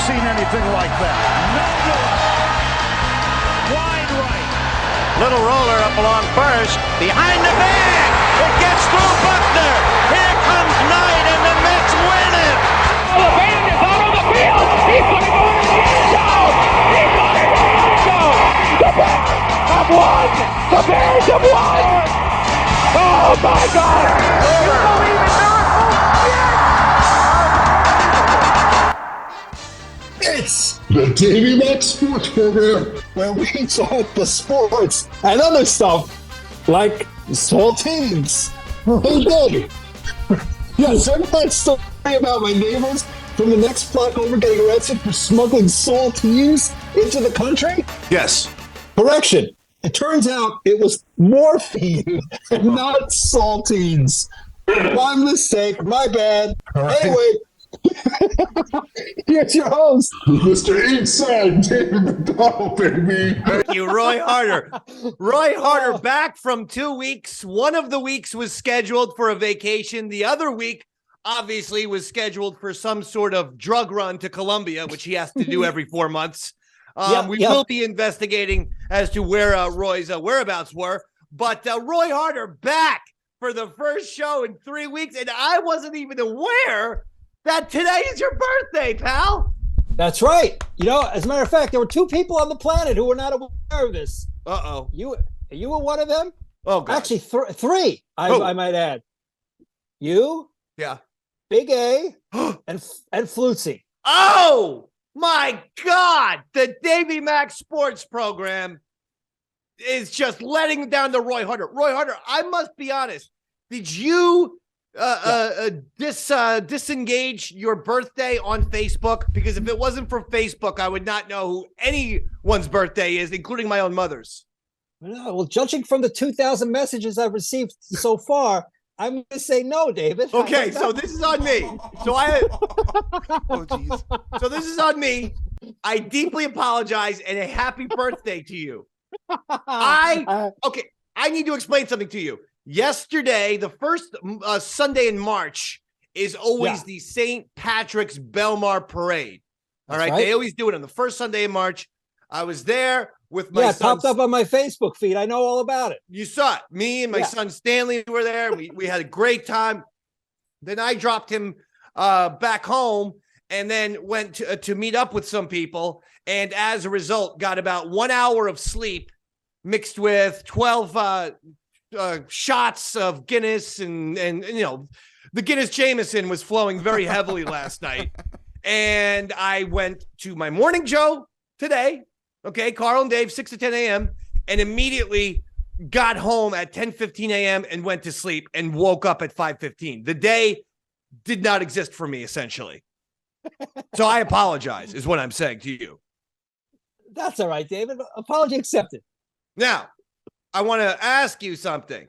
seen anything like that. Wide right. Little roller up along first. Behind the bag. It gets through Buckner. Here comes Knight, and the Mets win it. Oh, the band is out on the field. He's going to go into the end zone. He's going into the end zone. The Bears have won. The Bears have won. Oh, my God. You believe in miracles? Yes. It's the Davey Mac Sports Program, where we talk the sports and other stuff like saltines. Hey, Dave. Yes, remember that story about my neighbors from the next block over getting arrested for smuggling saltines into the country? Yes. Correction. It turns out it was morphine and not saltines. My mistake. My bad. Anyway. Here's your host, Mr. Inside David McDonald, baby. Thank you, Roy Harder. Roy Harder back from 2 weeks. One of the weeks was scheduled for a vacation. The other week, obviously, was scheduled for some sort of drug run to Colombia, which he has to do every 4 months. We will be investigating as to where Roy's whereabouts were. But Roy Harder back for the first show in 3 weeks, and I wasn't even aware that today is your birthday, pal. That's right. You know, as a matter of fact, there were two people on the planet who were not aware of this. Uh-oh. You were one of them? Oh, God. Actually, three, I might add. You, yeah, Big A, and Flutzy. Oh, my God. The Davey Mac Sports Program is just letting down the Roy Harder. Roy Harder, I must be honest. Did you disengage your birthday on Facebook? Because if it wasn't for Facebook, I would not know who anyone's birthday is, including my own mother's. Well, judging from the 2,000 messages I've received so far, I'm going to say no, David. Okay, so this is on me. So this is on me. I deeply apologize and a happy birthday to you. I need to explain something to you. Yesterday, the first Sunday in March is always the St. Patrick's Belmar Parade. All right? They always do it on the first Sunday in March. I was there with my son. It popped up on my Facebook feed. I know all about it. You saw it. Me and my son Stanley were there. We had a great time. Then I dropped him back home and then went to meet up with some people. And as a result, got about 1 hour of sleep mixed with 12 shots of Guinness and you know, the Guinness Jameson was flowing very heavily last night. And I went to my morning show today. Okay, Carl and Dave, 6 to 10 a.m. and immediately got home at 10:15 a.m. and went to sleep and woke up at 5:15. The day did not exist for me, essentially. So I apologize, is what I'm saying to you. That's all right, David. Apology accepted. Now, I want to ask you something.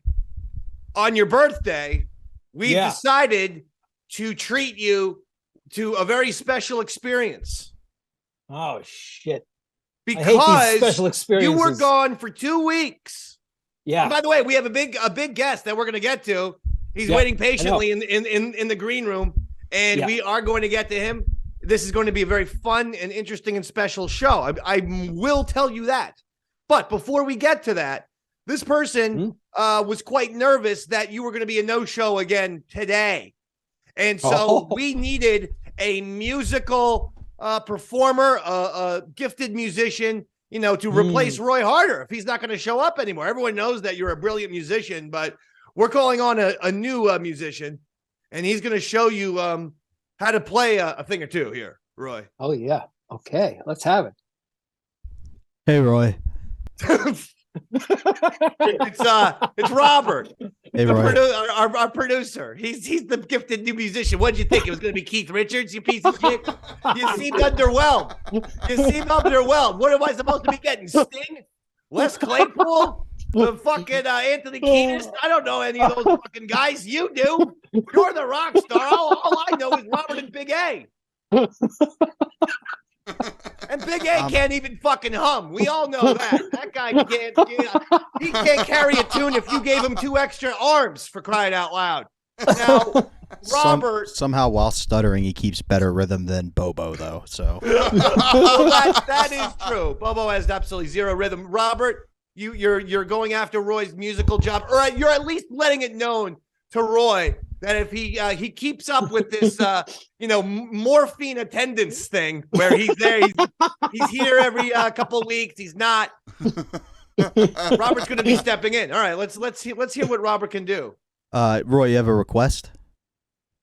On your birthday, we decided to treat you to a very special experience. Oh, shit. Because I hate these special experiences. You were gone for 2 weeks. Yeah. And by the way, we have a big guest that we're going to get to. He's waiting patiently in the green room, and we are going to get to him. This is going to be a very fun and interesting and special show. I will tell you that. But before we get to that, this person was quite nervous that you were going to be a no-show again today. And so we needed a musical performer, a gifted musician, you know, to replace Roy Harder if he's not going to show up anymore. Everyone knows that you're a brilliant musician, but we're calling on a new musician, and he's going to show you how to play a thing or two here, Roy. Oh, yeah. Okay, let's have it. Hey, Roy. It's Robert, hey, Roy. our producer. He's the gifted new musician. What did you think? It was going to be Keith Richards, you piece of shit? You seemed underwhelmed. What am I supposed to be getting? Sting? Les Claypool? The fucking Anthony Kiedis? I don't know any of those fucking guys. You do. You're the rock star. All I know is Robert and Big A. And Big A can't even fucking hum. We all know that. That guy can't. He can't carry a tune if you gave him 2 extra arms, for crying out loud. Now, Robert. Somehow, while stuttering, he keeps better rhythm than Bobo, though. So that is true. Bobo has absolutely zero rhythm. Robert, you're going after Roy's musical job, or you're at least letting it known to Roy that if he keeps up with this morphine attendance thing where he's there, he's here every couple of weeks, he's not. Robert's going to be stepping in. All right, let's hear what Robert can do. Roy, you have a request?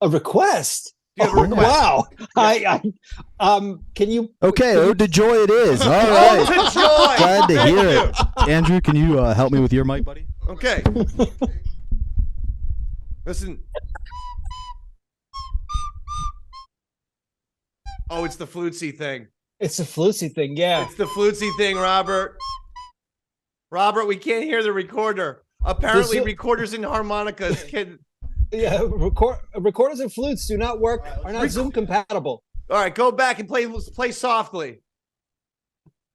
A request? Wow. Can you? Okay, Ode to Joy it is. All right. Ode to Joy. Glad to hear it. Andrew, can you help me with your mic, buddy? Okay. Listen. Oh, it's the flutesy thing. It's the flutesy thing, yeah. It's the flutesy thing, Robert. Robert, we can't hear the recorder. Apparently, recorders and harmonicas can. Yeah, recorders and flutes do not work. Are not Zoom compatible. All right, go back and play softly.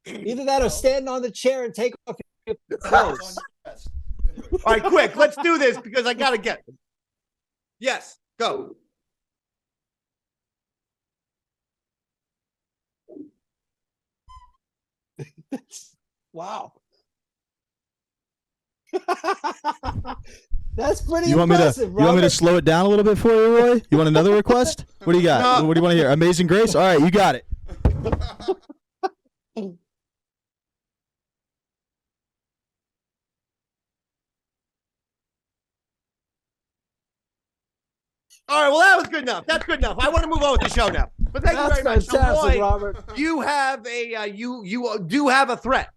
Either that or stand on the chair and take off your clothes. All right, quick, let's do this because I gotta get them. Yes, go. Wow. That's pretty impressive, You want me to slow it down a little bit for you, Roy? You want another request? What do you got? No. What do you want to hear? Amazing Grace? All right, you got it. All right, well, that was good enough. That's good enough. I want to move on with the show now. But thank you very much. Fantastic, Roy, Robert. you have you do have a threat.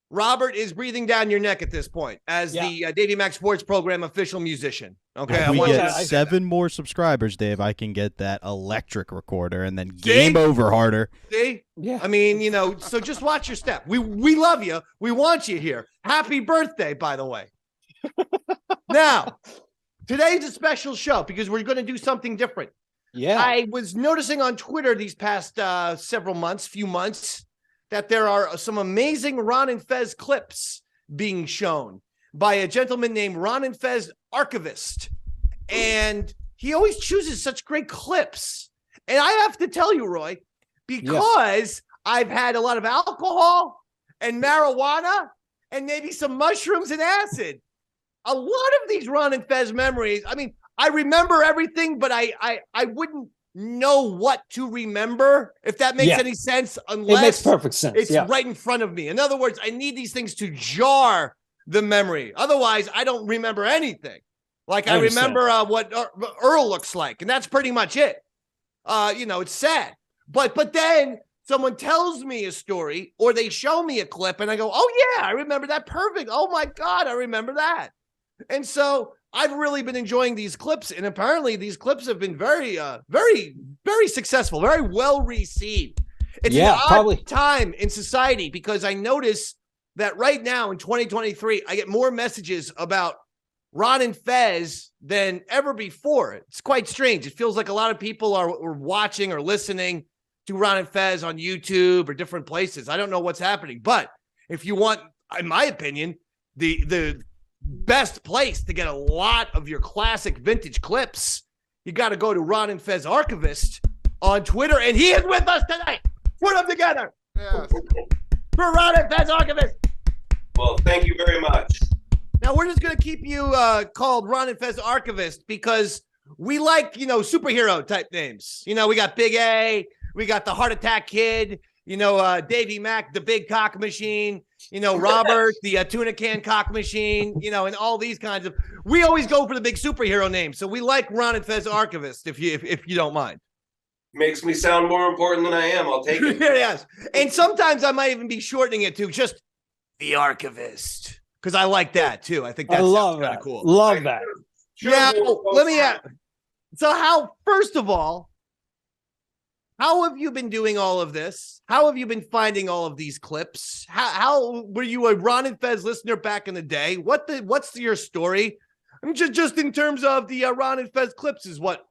Robert is breathing down your neck at this point as the Davey Mac Sports Program official musician. Okay, if we get 7 more subscribers, Dave, I can get that electric recorder and then game over harder. See? Yeah. I mean, so just watch your step. We love you. We want you here. Happy birthday, by the way. Now, today's a special show because we're going to do something different. Yeah. I was noticing on Twitter these past few months, that there are some amazing Ron and Fez clips being shown by a gentleman named Ron and Fez Archivist. And he always chooses such great clips. And I have to tell you, Roy, because I've had a lot of alcohol and marijuana and maybe some mushrooms and acid, a lot of these Ron and Fez memories, I mean, I remember everything, but I wouldn't know what to remember, if that makes any sense, unless it makes perfect sense. It's right in front of me. In other words, I need these things to jar the memory. Otherwise, I don't remember anything. Like I remember what Earl looks like, and that's pretty much it. It's sad. But then someone tells me a story or they show me a clip and I go, oh yeah, I remember that perfect. Oh my God, I remember that. And so I've really been enjoying these clips, and apparently these clips have been very, very, very successful, very well received. It's an odd time in society because I notice that right now in 2023, I get more messages about Ron and Fez than ever before. It's quite strange. It feels like a lot of people are watching or listening to Ron and Fez on YouTube or different places. I don't know what's happening, but if you want, in my opinion, the best place to get a lot of your classic vintage clips, you got to go to Ron and Fez Archivist on Twitter, and he is with us tonight. Put them together. Yes. For Ron and Fez Archivist. Well, thank you very much. Now, we're just going to keep you called Ron and Fez Archivist because we like, superhero type names. We got Big A, we got the Heart Attack Kid, Davey Mac, the Big Cock Machine, Robert, the tuna can cock machine, and all these kinds of. We always go for the big superhero names, so we like Ron and Fez Archivist, if you don't mind. Makes me sound more important than I am. I'll take it. Yes, and sometimes I might even be shortening it to just the Archivist because I like that too. I think that's kind of cool. Love that. Now, let me ask. So, first of all, how have you been doing all of this? How have you been finding all of these clips? How were you a Ron and Fez listener back in the day? What's your story? I mean, just in terms of the Ron and Fez clips is what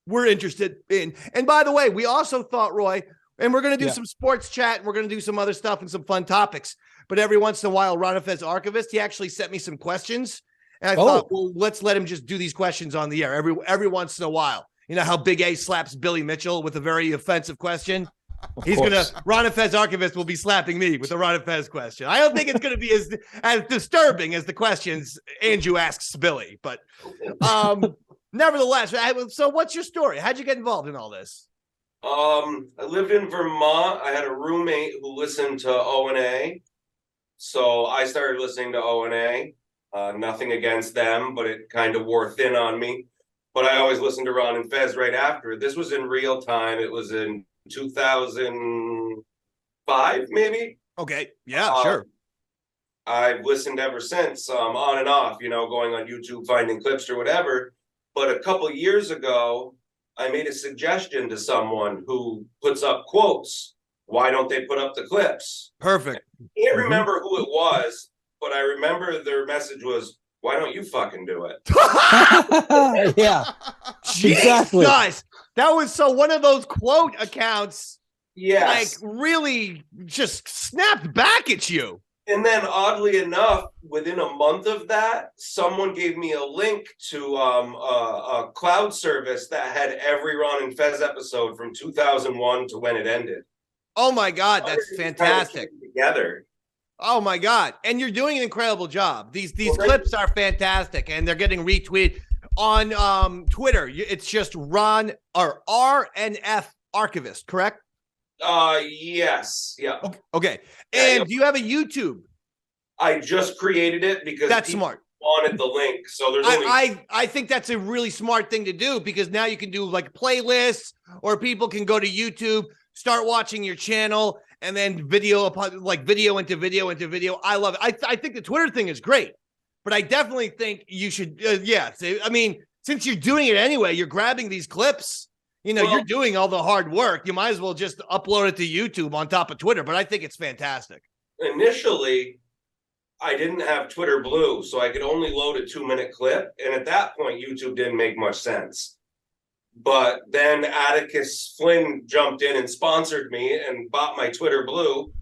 we're interested in. And by the way, we also thought, Roy, and we're going to do some sports chat, and we're going to do some other stuff and some fun topics. But every once in a while, Ron and Fez Archivist, he actually sent me some questions. And I thought, well, let's let him just do these questions on the air every once in a while. You know how Big A slaps Billy Mitchell with a very offensive question? Ron Fez Archivist will be slapping me with a Ron Fez question. I don't think it's going to be as disturbing as the questions Andrew asks Billy, but nevertheless. So what's your story? How'd you get involved in all this? I lived in Vermont. I had a roommate who listened to O&A. So I started listening to O&A. Nothing against them, but it kind of wore thin on me. But I always listened to Ron and Fez right after. This was in real time. It was in 2005, maybe. Okay. Yeah, sure. I've listened ever since, on and off, going on YouTube, finding clips or whatever. But a couple years ago, I made a suggestion to someone who puts up quotes. Why don't they put up the clips? Perfect. I can't remember who it was, but I remember their message was, why don't you fucking do it? Yeah, exactly. Guys, that was one of those quote accounts. Yes. Like really just snapped back at you. And then oddly enough, within a month of that, someone gave me a link to a cloud service that had every Ron and Fez episode from 2001 to when it ended. Oh my God, that's fantastic. Together. Oh my God. And you're doing an incredible job. These clips are fantastic and they're getting retweeted on Twitter. It's just Ron or RNF Archivist, correct? Yes. Yeah. Okay. And do you have a YouTube? I just created it because that's smart. Wanted the link. So there's I think that's a really smart thing to do because now you can do like playlists or people can go to YouTube, start watching your channel and then video into video. I love it. I think the Twitter thing is great, but I definitely think you should. I mean, since you're doing it anyway, you're grabbing these clips. You're doing all the hard work. You might as well just upload it to YouTube on top of Twitter. But I think it's fantastic. Initially, I didn't have Twitter Blue, so I could only load a 2-minute clip. And at that point, YouTube didn't make much sense. But then Atticus Flynn jumped in and sponsored me and bought my Twitter Blue.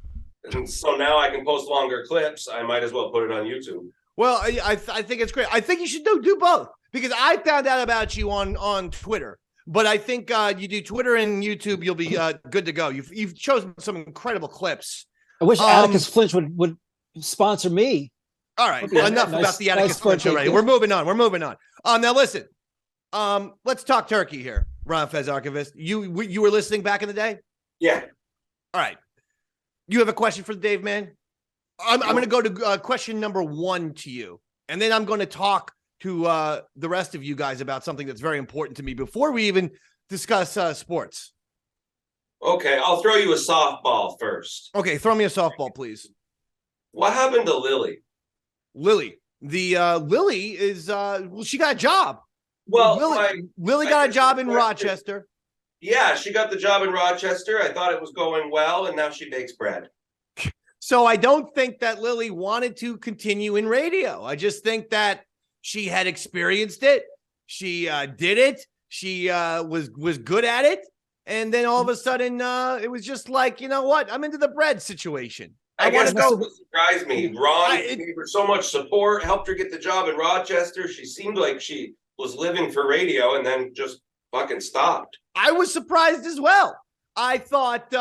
And so now I can post longer clips. I might as well put it on YouTube. Well, I think it's great. I think you should do both because I found out about you on Twitter. But I think you do Twitter and YouTube, you'll be good to go. You've chosen some incredible clips. I wish Atticus Finch would sponsor me. All right, enough about the Atticus Finch already. We're moving on. Now listen. Let's talk turkey here, Ron Fez Archivist. You were listening back in the day? Yeah. All right. You have a question for Dave, man? I'm going to go to question number 1 to you, and then I'm going to talk to the rest of you guys about something that's very important to me before we even discuss sports. Okay, I'll throw you a softball first. Okay, throw me a softball, please. What happened to Lily? Lily is she got a job. Well, Lily got a job in Rochester. Yeah, she got the job in Rochester. I thought it was going well, and now she bakes bread. So I don't think that Lily wanted to continue in radio. I just think that she had experienced it. She did it. She was good at it. And then all of a sudden, it was just like, you know what? I'm into the bread situation. I guess that's what surprised me. Ron gave her so much support, helped her get the job in Rochester. She seemed like she was living for radio and then just fucking stopped. I was surprised as well. I thought,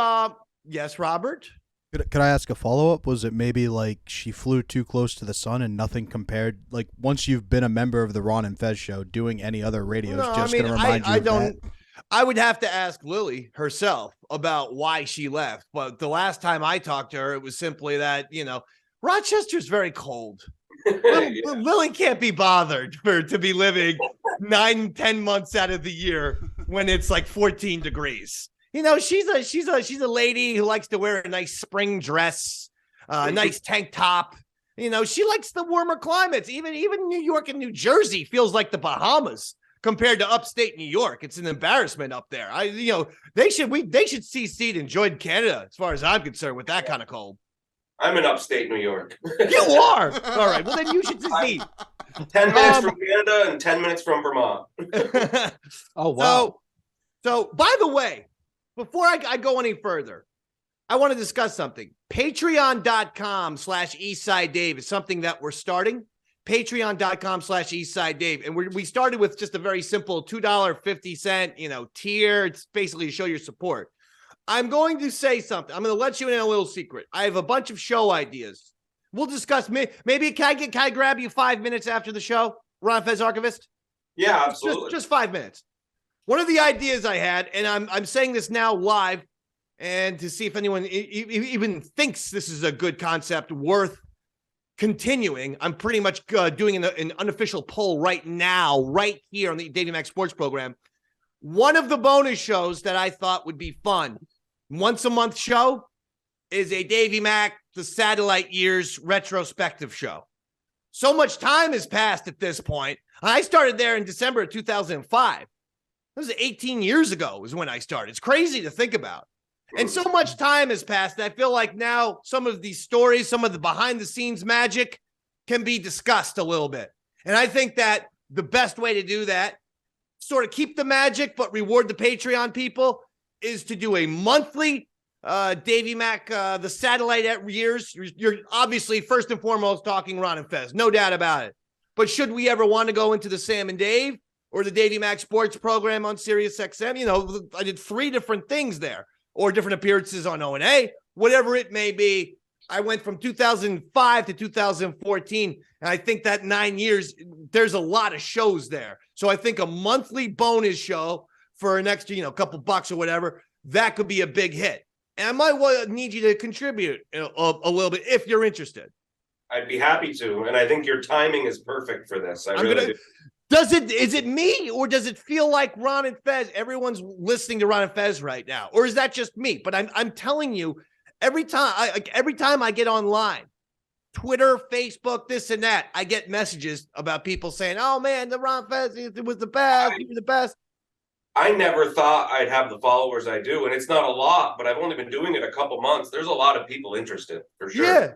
yes, Robert? Could I ask a follow-up? Was it maybe like she flew too close to the sun and nothing compared? Like once you've been a member of the Ron and Fez show, doing any other radio is just going to remind you of that? I would have to ask Lily herself about why she left. But the last time I talked to her, it was simply that, Rochester's very cold. Lily can't be bothered to be living 9-10 months out of the year when it's like 14 degrees. She's a lady who likes to wear a nice spring dress, a nice tank top. She likes the warmer climates. Even New York and New Jersey feels like the Bahamas compared to upstate New York. It's an embarrassment up there. They should secede and join Canada as far as I'm concerned with that kind of cold. I'm in upstate New York. You are? All right. Well, then you should secede. 10 minutes from Canada and 10 minutes from Vermont. Oh, wow. So by the way, before I go any further, I want to discuss something. Patreon.com/EastSideDave is something that we're starting. patreon.com/EastsideDave. And we started with just a very simple $2.50, tier. It's basically to show your support. I'm going to say something. I'm going to let you in a little secret. I have a bunch of show ideas. We'll discuss. Maybe can I grab you 5 minutes after the show, Ron Fez Archivist? Yeah, absolutely. Just 5 minutes. One of the ideas I had, and I'm saying this now live, and to see if anyone even thinks this is a good concept worth continuing. I'm pretty much doing an unofficial poll right now, right here on the Davey Mac Sports Program. One of the bonus shows that I thought would be fun, once a month show, is a Davey Mac The Satellite Years retrospective show. So much time has passed at this point. I started there in December of 2005. It was 18 years ago is when I started. It's crazy to think about. And so much time has passed that I feel like now some of these stories, some of the behind the scenes magic can be discussed a little bit. And I think that the best way to do that, sort of keep the magic, but reward the Patreon people, is to do a monthly Davey Mac, the satellite years. You're obviously first and foremost talking Ron and Fez, no doubt about it. But should we ever want to go into the Sam and Dave or the Davey Mac Sports Program on Sirius XM, I did 3 different things there, or different appearances on O&A, whatever it may be. I went from 2005 to 2014, and I think that 9 years, there's a lot of shows there. So I think a monthly bonus show for an extra, couple bucks or whatever, that could be a big hit. And I might need you to contribute a little bit if you're interested. I'd be happy to, and I think your timing is perfect for this. Is it me, or does it feel like Ron and Fez? Everyone's listening to Ron and Fez right now, or is that just me? But I'm telling you, every time I get online, Twitter, Facebook, this and that, I get messages about people saying, "Oh man, the Ron Fez, it was the best. You were the best." I never thought I'd have the followers I do, and it's not a lot, but I've only been doing it a couple months. There's a lot of people interested, for sure. Yeah.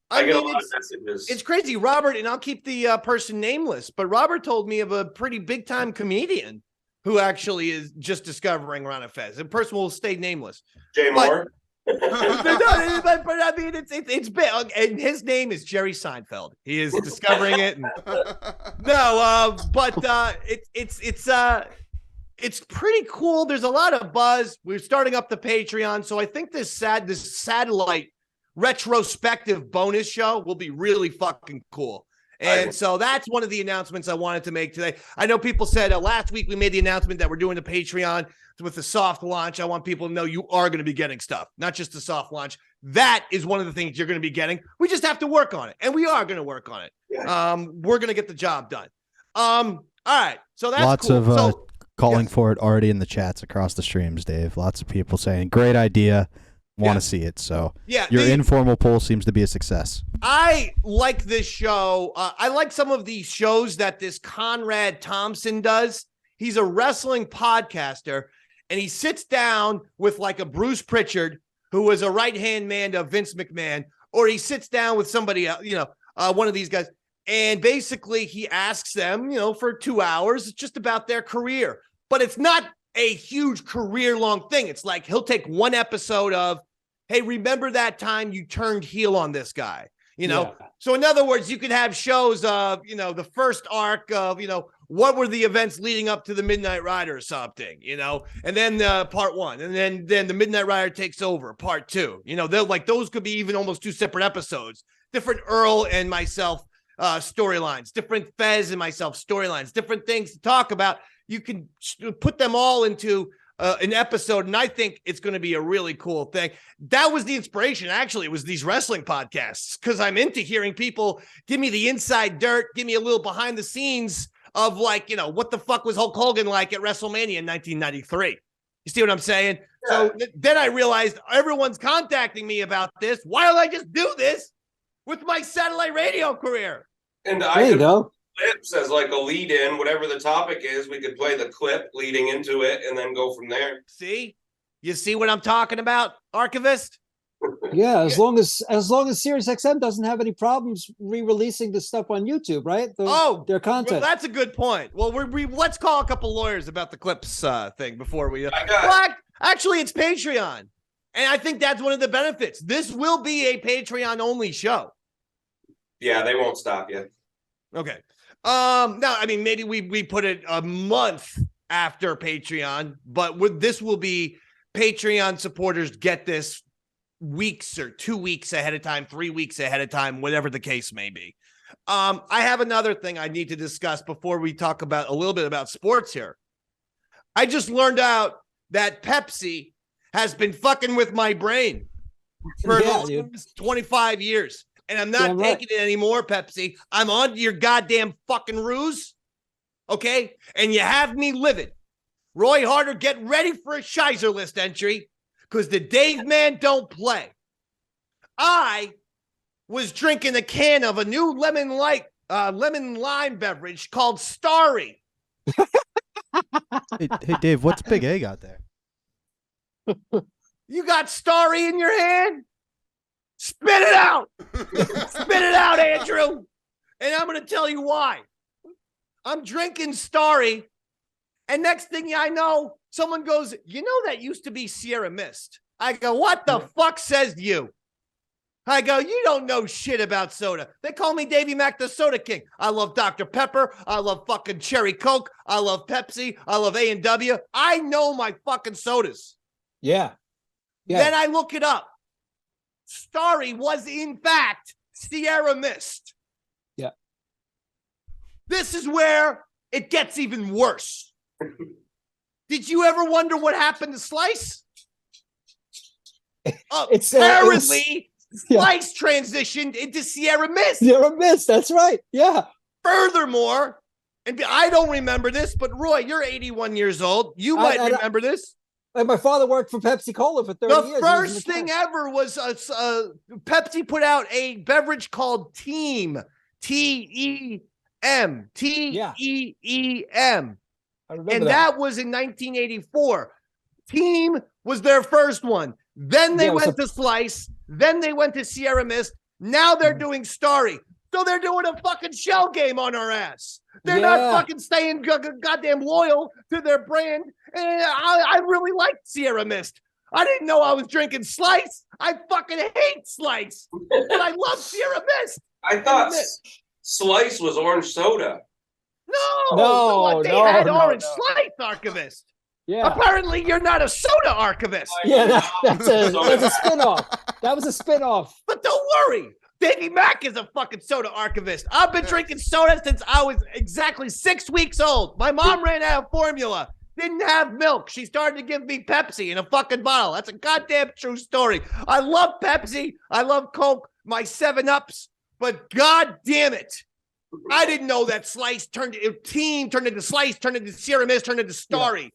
I get a lot of messages. It's crazy. Robert, and I'll keep the person nameless, but Robert told me of a pretty big-time comedian who actually is just discovering Ron and Fez. The person will stay nameless. Jay Moore? But I mean, it's big. And his name is Jerry Seinfeld. He is discovering it. It's pretty cool. There's a lot of buzz. We're starting up the Patreon, so I think this satellite retrospective bonus show will be really fucking cool. And so that's one of the announcements I wanted to make today. I know people said last week we made the announcement that we're doing the Patreon with the soft launch. I want people to know you are going to be getting stuff, not just the soft launch. That is one of the things you're going to be getting. We just have to work on it, and we are going to work on it. Yeah. We're going to get the job done. All right. So that's lots cool. of calling for it already in the chats across the streams, Dave. Lots of people saying, great idea. Want to see it. So your informal poll seems to be a success. I like this show. I like some of these shows that this Conrad Thompson does. He's a wrestling podcaster, and he sits down with like a Bruce Pritchard, who was a right-hand man to Vince McMahon, or he sits down with somebody else, one of these guys, and basically he asks them, for 2 hours, it's just about their career. But it's not a huge career-long thing. It's like he'll take one episode of, hey, remember that time you turned heel on this guy? Yeah. So in other words, you could have shows of, the first arc of, what were the events leading up to the Midnight Rider or something, and then part 1, and then the Midnight Rider takes over, part 2. They're like, those could be even almost 2 separate episodes, different Earl and myself storylines, different Fez and myself storylines, different things to talk about. You can put them all into an episode, and I think it's going to be a really cool thing. That was the inspiration. Actually, it was these wrestling podcasts, because I'm into hearing people give me the inside dirt, give me a little behind the scenes of what the fuck was Hulk Hogan like at WrestleMania in 1993. You see what I'm saying? Yeah. So then I realized everyone's contacting me about this. Why don't I just do this with my satellite radio career? And there you go. Clips as like a lead in, whatever the topic is, we could play the clip leading into it and then go from there. See? You see what I'm talking about, Archivist? Yeah, as long as Sirius XM doesn't have any problems re-releasing the stuff on YouTube, right? Their content. Well, that's a good point. Well, let's call a couple lawyers about the clips thing before we. Actually, it's Patreon, and I think that's one of the benefits. This will be a Patreon only show. Yeah, they won't stop you. Okay. Now, I mean, maybe we put it a month after Patreon, but this will be Patreon supporters get this weeks or 2 weeks ahead of time, 3 weeks ahead of time, whatever the case may be. I have another thing I need to discuss before we talk about a little bit about sports here. I just learned out that Pepsi has been fucking with my brain for 25 years. And I'm not taking it anymore, Pepsi. I'm on your goddamn fucking ruse. Okay? And you have me livid. Roy Harder, get ready for a Shizer list entry because the Dave man don't play. I was drinking a can of a new lemon lime beverage called Starry. Hey, Dave, what's Big A got there? You got Starry in your hand? Spit it out. Spit it out, Andrew. And I'm going to tell you why. I'm drinking Starry. And next thing I know, someone goes, you know, that used to be Sierra Mist. I go, what the fuck says you? I go, you don't know shit about soda. They call me Davey Mac the Soda King. I love Dr. Pepper. I love fucking Cherry Coke. I love Pepsi. I love A&W. I know my fucking sodas. Yeah. Then I look it up. Starry was, in fact, Sierra Mist. Yeah. This is where it gets even worse. Did you ever wonder what happened to Slice? Apparently, Slice transitioned into Sierra Mist. Sierra Mist, that's right. Yeah. Furthermore, and I don't remember this, but Roy, you're 81 years old. You might remember this. And my father worked for Pepsi Cola for 30 years. The first thing ever was Pepsi put out a beverage called Team. T-E-M. T-E-E-M. And that was in 1984. Team was their first one. Then they went to Slice. Then they went to Sierra Mist. Now they're doing Starry. So they're doing a fucking shell game on our ass. They're not fucking staying goddamn loyal to their brand. And I really liked Sierra Mist. I didn't know I was drinking Slice. I fucking hate Slice. But I love Sierra Mist. I thought Slice was orange soda. No, they had orange Slice, Archivist. Yeah. Apparently, you're not a soda archivist. Yeah, that's a spinoff. That was a spinoff. But don't worry. Davey Mac is a fucking soda archivist. I've been drinking soda since I was exactly 6 weeks old. My mom ran out of formula. Didn't have milk. She started to give me Pepsi in a fucking bottle. That's a goddamn true story. I love Pepsi. I love Coke. My 7-Ups. But god damn it. I didn't know that Slice Team turned into Slice, turned into Sierra Mist, turned into Starry.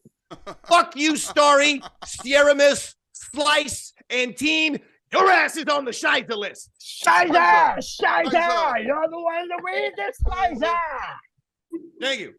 Fuck you, Starry, Sierra Mist, Slice, and Team. Your ass is on the Shizer list. Shizer! Shizer! You're the one to win this, Shizer! Thank you.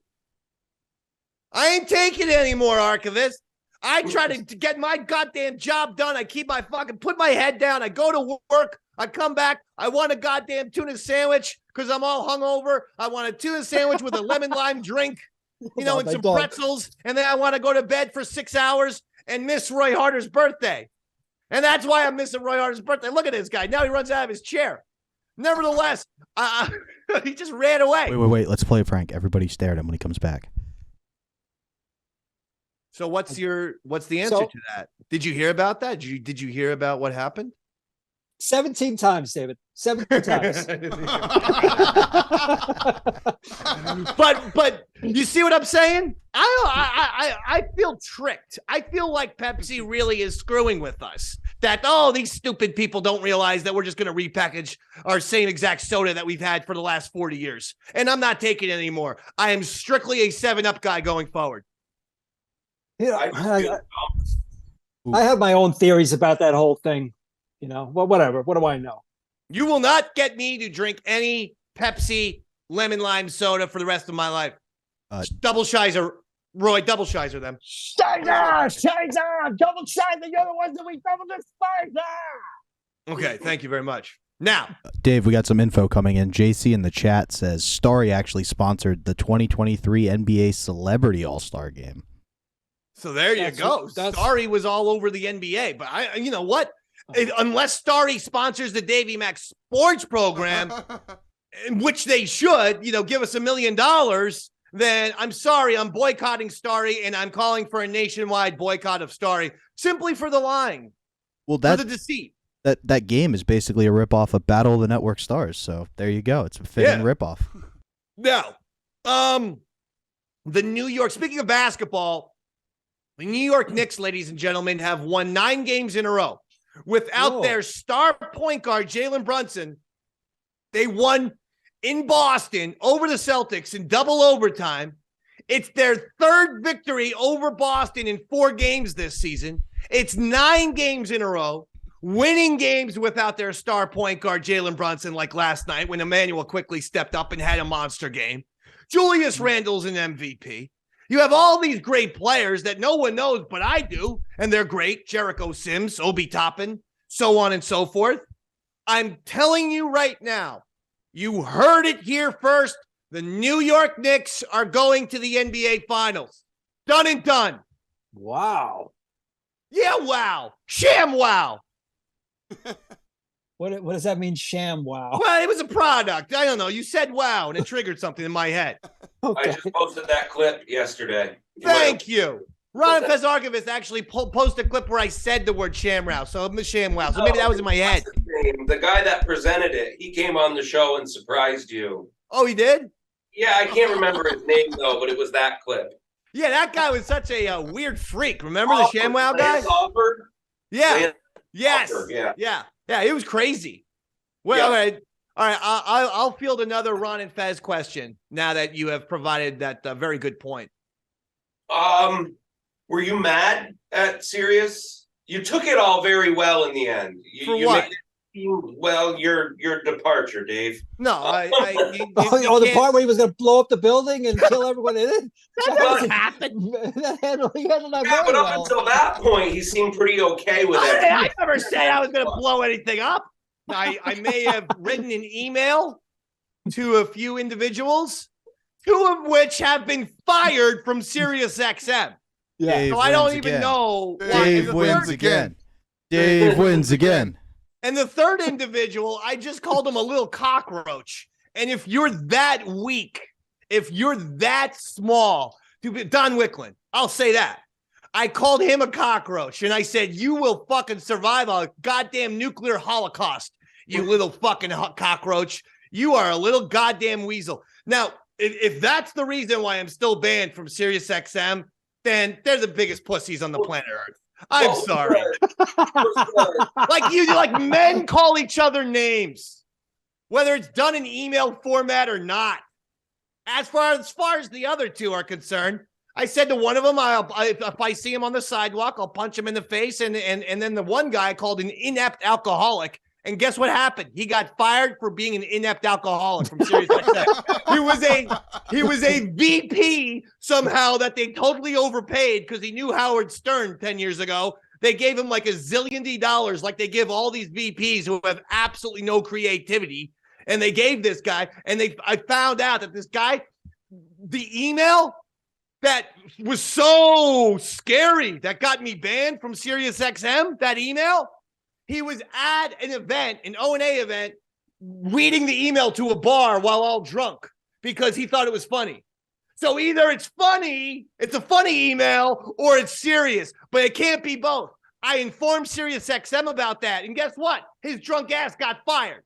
I ain't taking it anymore, Archivist. I try to get my goddamn job done. I keep my put my head down. I go to work. I come back. I want a goddamn tuna sandwich because I'm all hungover. I want a tuna sandwich with a lemon lime drink, and some pretzels. And then I want to go to bed for 6 hours and miss Roy Harder's birthday. And that's why I'm missing Roy Harder's birthday. Look at this guy. Now he runs out of his chair. Nevertheless, he just ran away. Wait. Let's play a prank. Everybody stare at him when he comes back. So what's the answer to that? Did you hear about that? Did you hear about what happened? 17 times, David. 17 times. But you see what I'm saying? I feel tricked. I feel like Pepsi really is screwing with us. That, these stupid people don't realize that we're just going to repackage our same exact soda that we've had for the last 40 years. And I'm not taking it anymore. I am strictly a 7-Up guy going forward. I have my own theories about that whole thing. Well, whatever. What do I know? You will not get me to drink any Pepsi lemon lime soda for the rest of my life. Double Shizer, Roy. Double Shizer them. Shizer, double Shizer. You're the ones that we double the Shizer. Okay, thank you very much. Now, Dave, we got some info coming in. JC in the chat says Starry actually sponsored the 2023 NBA Celebrity All-Star Game. So there you go. Starry was all over the NBA, but you know what? Unless Starry sponsors the Davey Mac Sports Program, which they should, give us $1 million, then I'm sorry, I'm boycotting Starry, and I'm calling for a nationwide boycott of Starry simply for the lying. Well, for the deceit. That game is basically a ripoff of Battle of the Network Stars. So there you go. It's a fitting ripoff. Now, speaking of basketball, the New York Knicks, ladies and gentlemen, have won 9 games in a row. Without their star point guard, Jalen Brunson, they won in Boston over the Celtics in double overtime. It's their 3rd victory over Boston in 4 games this season. It's 9 games in a row, winning games without their star point guard, Jalen Brunson, like last night when Emmanuel quickly stepped up and had a monster game. Julius Randle's an MVP. You have all these great players that no one knows, but I do, and they're great. Jericho Sims, Obi Toppin, so on and so forth. I'm telling you right now, you heard it here first. The New York Knicks are going to the NBA Finals. Done and done. Wow. Yeah, wow. Sham wow. What does that mean, sham wow? Well, it was a product. I don't know. You said wow, and it triggered something in my head. Okay. I just posted that clip yesterday. Thank you. Ron Fez Archivist actually posted a clip where I said the word shamrow. So I'm a ShamWow. So maybe that was in my head. The guy that presented it, he came on the show and surprised you. Oh, he did? Yeah, I can't remember his name though, but it was that clip. Yeah, that guy was such a weird freak. Remember the ShamWow guy? Yeah. Yes. Yeah. It was crazy. Well, all right. I'll field another Ron and Fez question now that you have provided that very good point. Were you mad at Sirius? You took it all very well in the end. For what? Well, your departure, Dave. No, the part where he was going to blow up the building and kill everyone in it. That happened. But up until that point, he seemed pretty okay with it. I never said I was going to blow anything up. I may have written an email to a few individuals, 2 of which have been fired from SiriusXM. Yeah. Dave so I don't even again. know. Dave wins again. Dave wins again. And the 3rd individual, I just called him a little cockroach. And if you're that weak, if you're that small, Don Wicklund, I'll say that. I called him a cockroach, and I said, you will fucking survive a goddamn nuclear holocaust, you little fucking cockroach. You are a little goddamn weasel. Now, if that's the reason why I'm still banned from SiriusXM, then they're the biggest pussies on the planet Earth. I'm sorry. Like men call each other names, whether it's done in email format or not. As far as the other 2 are concerned, I said to one of them, if I see him on the sidewalk, I'll punch him in the face. And then the one guy called an inept alcoholic. And guess what happened? He got fired for being an inept alcoholic from SiriusXM. He was a VP somehow that they totally overpaid because he knew Howard Stern 10 years ago. They gave him like $1 zillion, like they give all these VPs who have absolutely no creativity. And they gave this guy, and I found out that this guy, the email that was so scary that got me banned from SiriusXM, that email, he was at an event, an O&A event, reading the email to a bar while all drunk because he thought it was funny. So either it's funny, it's a funny email, or it's serious, but it can't be both. I informed SiriusXM about that, and guess what? His drunk ass got fired.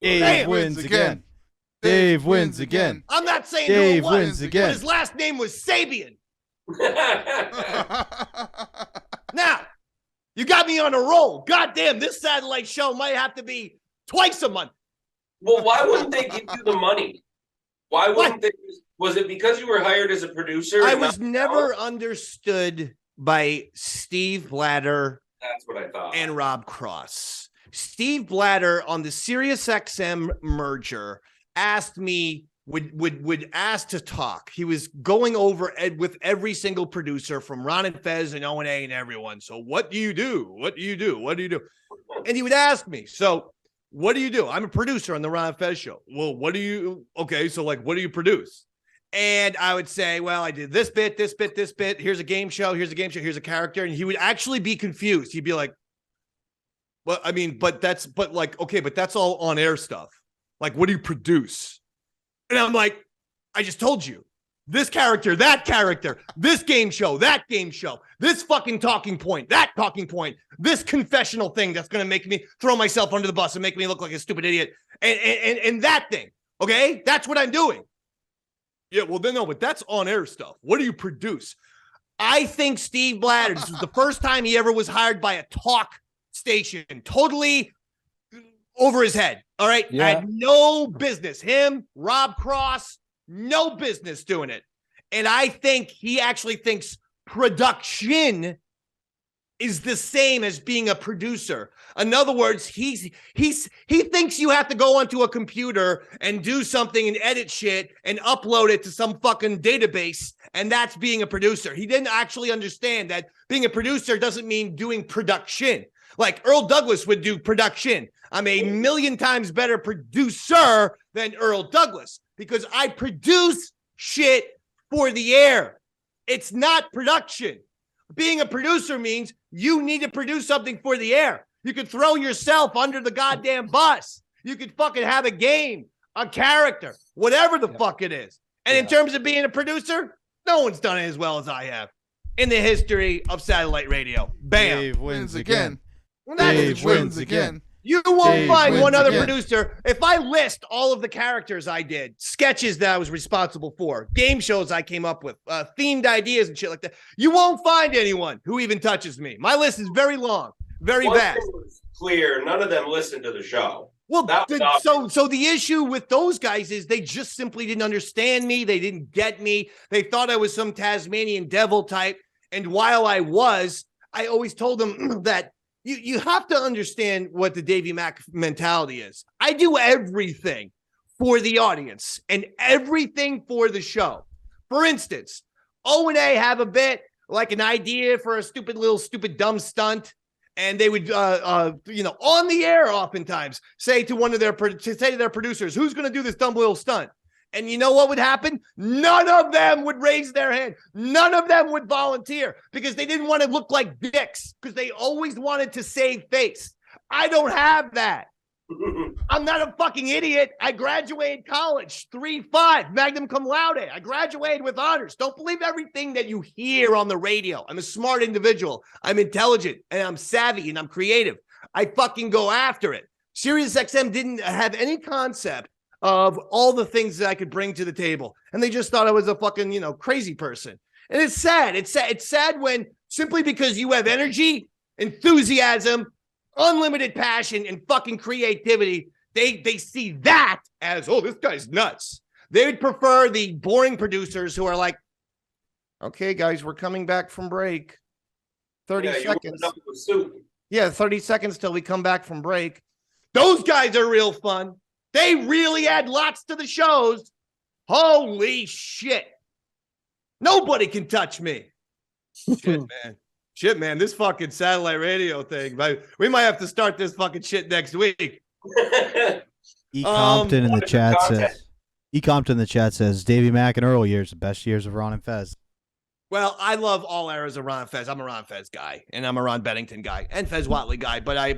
Dave wins again. Dave wins again. I'm not saying Dave who it was, wins again. but his last name was Sabian. Now, you got me on a roll. Goddamn, this satellite show might have to be twice a month. Well, why wouldn't they give you the money? Why wouldn't they? Was it because you were hired as a producer? I was never understood by Steve Blatter. That's what I thought. And Rob Cross. Steve Blatter on the SiriusXM merger asked me, would ask to talk. He was going over with every single producer from Ron and Fez and O&A and everyone. So what do you do? What do you do? What do you do? And he would ask me, so what do you do? I'm a producer on the Ron and Fez show. Well, what do you, okay, so like, what do you produce? And I would say, well, I did this bit, this bit, this bit. Here's a game show. Here's a game show. Here's a character. And he would actually be confused. He'd be like, well, I mean, but that's all on air stuff. Like, what do you produce? And I'm like, I just told you. This character, that character, this game show, that game show, this fucking talking point, that talking point, this confessional thing that's going to make me throw myself under the bus and make me look like a stupid idiot, and that thing, okay? That's what I'm doing. Yeah, well, then, no, but that's on-air stuff. What do you produce? I think Steve Blatter, this was the first time he ever was hired by a talk station, totally over his head, all right? Yeah. I had no business. Him, Rob Cross, no business doing it. And I think he actually thinks production is the same as being a producer. In other words, he thinks you have to go onto a computer and do something and edit shit and upload it to some fucking database, and that's being a producer. He didn't actually understand that being a producer doesn't mean doing production. Like Earl Douglas would do production. I'm a million times better producer than Earl Douglas because I produce shit for the air. It's not production. Being a producer means you need to produce something for the air. You could throw yourself under the goddamn bus. You could fucking have a game, a character, whatever the fuck it is. And in terms of being a producer, no one's done it as well as I have in the history of satellite radio. Bam. Dave wins again. Dave wins again. You won't find one other again. producer. If I list all of the characters I did, sketches that I was responsible for, game shows I came up with, themed ideas and shit like that, you won't find anyone who even touches me. My list is very long, very vast. Clear, none of them listened to the show. Well, so the issue with those guys is they just simply didn't understand me. They didn't get me. They thought I was some Tasmanian devil type. And while I was, I always told them that you have to understand what the Davey Mac mentality is. I do everything for the audience and everything for the show. For instance, O&A have a bit, like an idea for a stupid dumb stunt. And they would, on the air oftentimes say to their producers, who's going to do this dumb little stunt? And you know what would happen? None of them would raise their hand. None of them would volunteer because they didn't want to look like dicks because they always wanted to save face. I don't have that. I'm not a fucking idiot. I graduated college, 3.5, magna cum laude. I graduated with honors. Don't believe everything that you hear on the radio. I'm a smart individual. I'm intelligent and I'm savvy and I'm creative. I fucking go after it. SiriusXM didn't have any concept of all the things that I could bring to the table. And they just thought I was a fucking, crazy person. And it's sad. It's sad when simply because you have energy, enthusiasm, unlimited passion, and fucking creativity, they see that as, oh, this guy's nuts. They would prefer the boring producers who are like, okay, guys, we're coming back from break. 30 seconds. Yeah, 30 seconds till we come back from break. Those guys are real fun. They really add lots to the shows. Holy shit. Nobody can touch me. Shit, man. This fucking satellite radio thing. We might have to start this fucking shit next week. E. Compton in the chat says, Davey Mac and Earl years, the best years of Ron and Fez. Well, I love all eras of Ron Fez. I'm a Ron Fez guy, and I'm a Ron Bennington guy, and Fez Watley guy. But I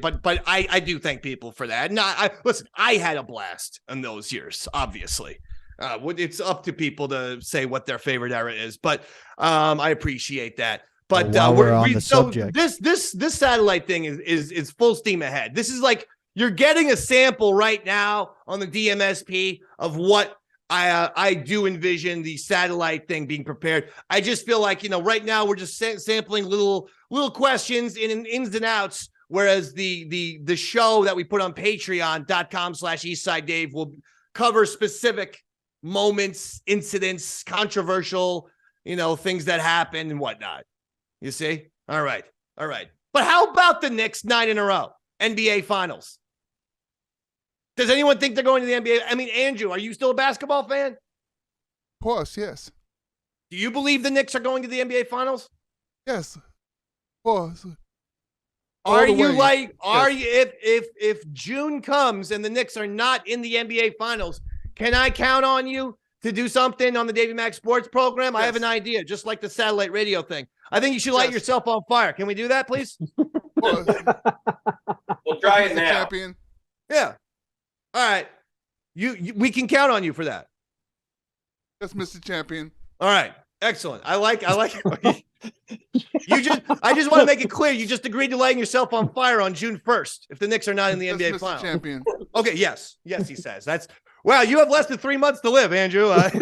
do thank people for that. And listen, I had a blast in those years. Obviously, it's up to people to say what their favorite era is. But I appreciate that. But we're on the subject. This satellite thing is full steam ahead. This is like you're getting a sample right now on the DMSP of what I do envision the satellite thing being prepared. I just feel like, right now we're just sampling little questions in ins and outs, whereas the show that we put on patreon.com/EastsideDave will cover specific moments, incidents, controversial, things that happen and whatnot. You see? All right. But how about the Knicks 9 in a row? NBA Finals. Does anyone think they're going to the NBA? I mean, Andrew, are you still a basketball fan? Of course, yes. Do you believe the Knicks are going to the NBA Finals? Yes. Of course. If June comes and the Knicks are not in the NBA Finals, can I count on you to do something on the Davey Mac Sports Program? Yes. I have an idea, just like the satellite radio thing. I think you should light yourself on fire. Can we do that, please? We'll try it now. Champion. Yeah. All right. we can count on you for that. Yes, Mr. Champion. All right. Excellent. I like I just want to make it clear you just agreed to lighting yourself on fire on June 1st if the Knicks are not in the NBA Mr. Finals. Champion. Okay, yes, he says. That's wow, you have less than 3 months to live, Andrew. Andrew,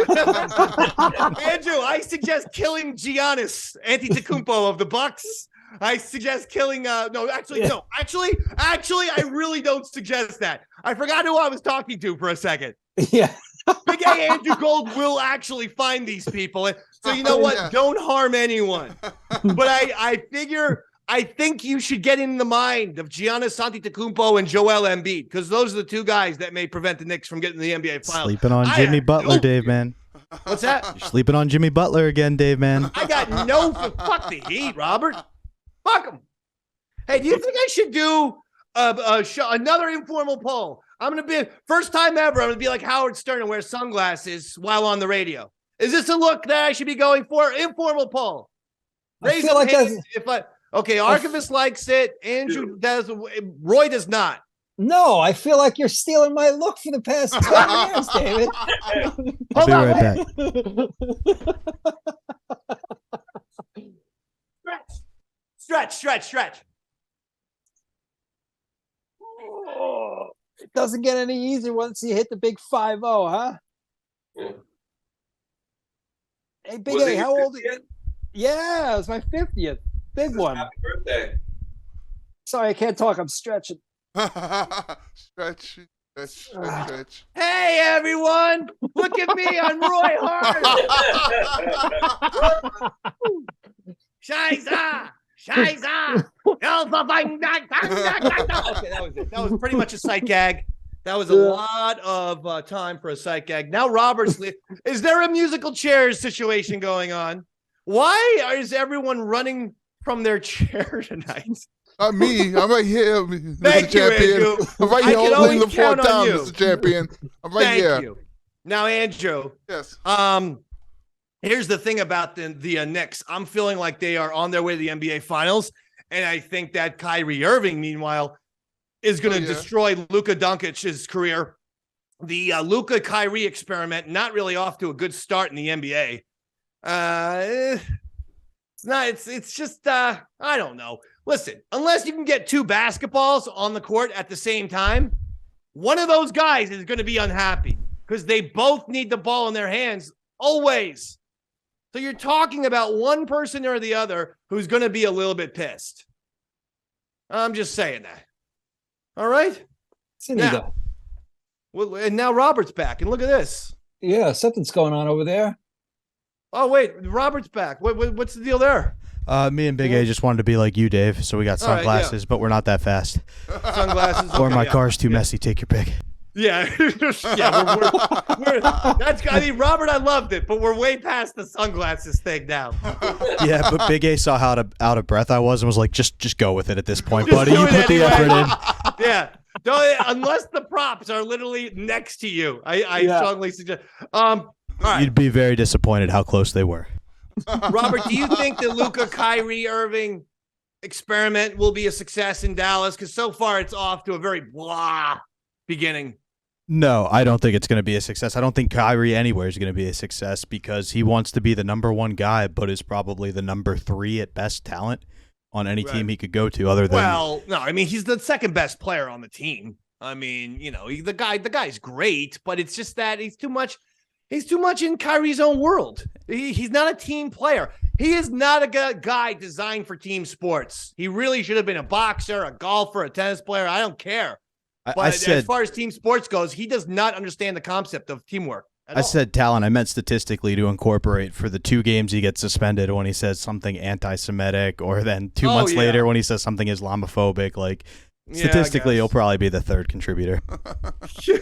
I suggest killing Giannis Antetokounmpo of the Bucks. I suggest killing Actually, I really don't suggest that. I forgot who I was talking to for a second. Yeah. Big A Andrew Gold will actually find these people. So you know what? Yeah. Don't harm anyone. But I think you should get in the mind of Giannis Antetokounmpo and Joel Embiid, because those are the two guys that may prevent the Knicks from getting to the NBA Finals. Sleeping on Jimmy Butler, Dave, man. What's that? You're sleeping on Jimmy Butler again, Dave, man. I got fuck the Heat, Robert. Fuck them. Hey, do you think I should do another informal poll? I'm going to be, first time ever, I'm going to be like Howard Stern and wear sunglasses while on the radio. Is this a look that I should be going for? Informal poll. Raise your hand okay, Archivist likes it. Andrew does. Roy does not. No, I feel like you're stealing my look for the past 10 years, David. I'll be right back. Stretch. Oh, it doesn't get any easier once you hit the big 5-0, huh? Yeah. Hey, Big A, how old are you? Yeah, it was my 50th. Big one. Happy birthday. Sorry, I can't talk. I'm stretching. Stretch. Hey, everyone. Look at me. I'm Roy Hart. Shiza. Okay, that was it. That was pretty much a sight gag. That was a lot of time for a sight gag. Now, Robert's. Is there a musical chairs situation going on? Why is everyone running from their chair tonight? Not me. I'm right here, Mr. Thank Champion. you, Andrew. I'm right I here can holding always the fourth count on down, you. Mr. Champion. I'm right here. Thank you. Now, Andrew. Yes. Here's the thing about the Knicks. I'm feeling like they are on their way to the NBA Finals, and I think that Kyrie Irving, meanwhile, is going to destroy Luka Doncic's career. The Luka-Kyrie experiment not really off to a good start in the NBA. It's just I don't know. Listen, unless you can get two basketballs on the court at the same time, one of those guys is going to be unhappy because they both need the ball in their hands always. So you're talking about one person or the other who's going to be a pissed. I'm just saying that. All right? Now, well, and now Robert's back, and look at this. Yeah, something's going on over there. Oh, wait, Robert's back. What's the deal there? Me and Big A just wanted to be like you, Dave, so we got sunglasses, but we're not that fast. Sunglasses. Or my car's too messy. Take your pick. Yeah, Robert, I loved it, but we're way past the sunglasses thing now. Yeah, but Big A saw how out of breath I was and was like, just go with it at this point, buddy. You put the effort in. Yeah, unless the props are literally next to you, I strongly suggest. All right. You'd be very disappointed how close they were. Robert, do you think the Luka-Kyrie Irving experiment will be a success in Dallas? Because so far it's off to a very blah beginning. No, I don't think it's going to be a success. I don't think Kyrie anywhere is going to be a success because he wants to be the number one guy, but is probably the number 3 at best talent on any team he could go to other than. Well, no, I mean, he's the second best player on the team. I mean, you know, the guy's great, but it's just that he's too much in Kyrie's own world. He's not a team player. He is not a guy designed for team sports. He really should have been a boxer, a golfer, a tennis player. I don't care. But as far as team sports goes, he does not understand the concept of teamwork. I said talent. I meant statistically to incorporate for the 2 games he gets suspended when he says something anti-Semitic, or then 2 months later when he says something Islamophobic. Like statistically, he'll probably be the 3rd contributor. He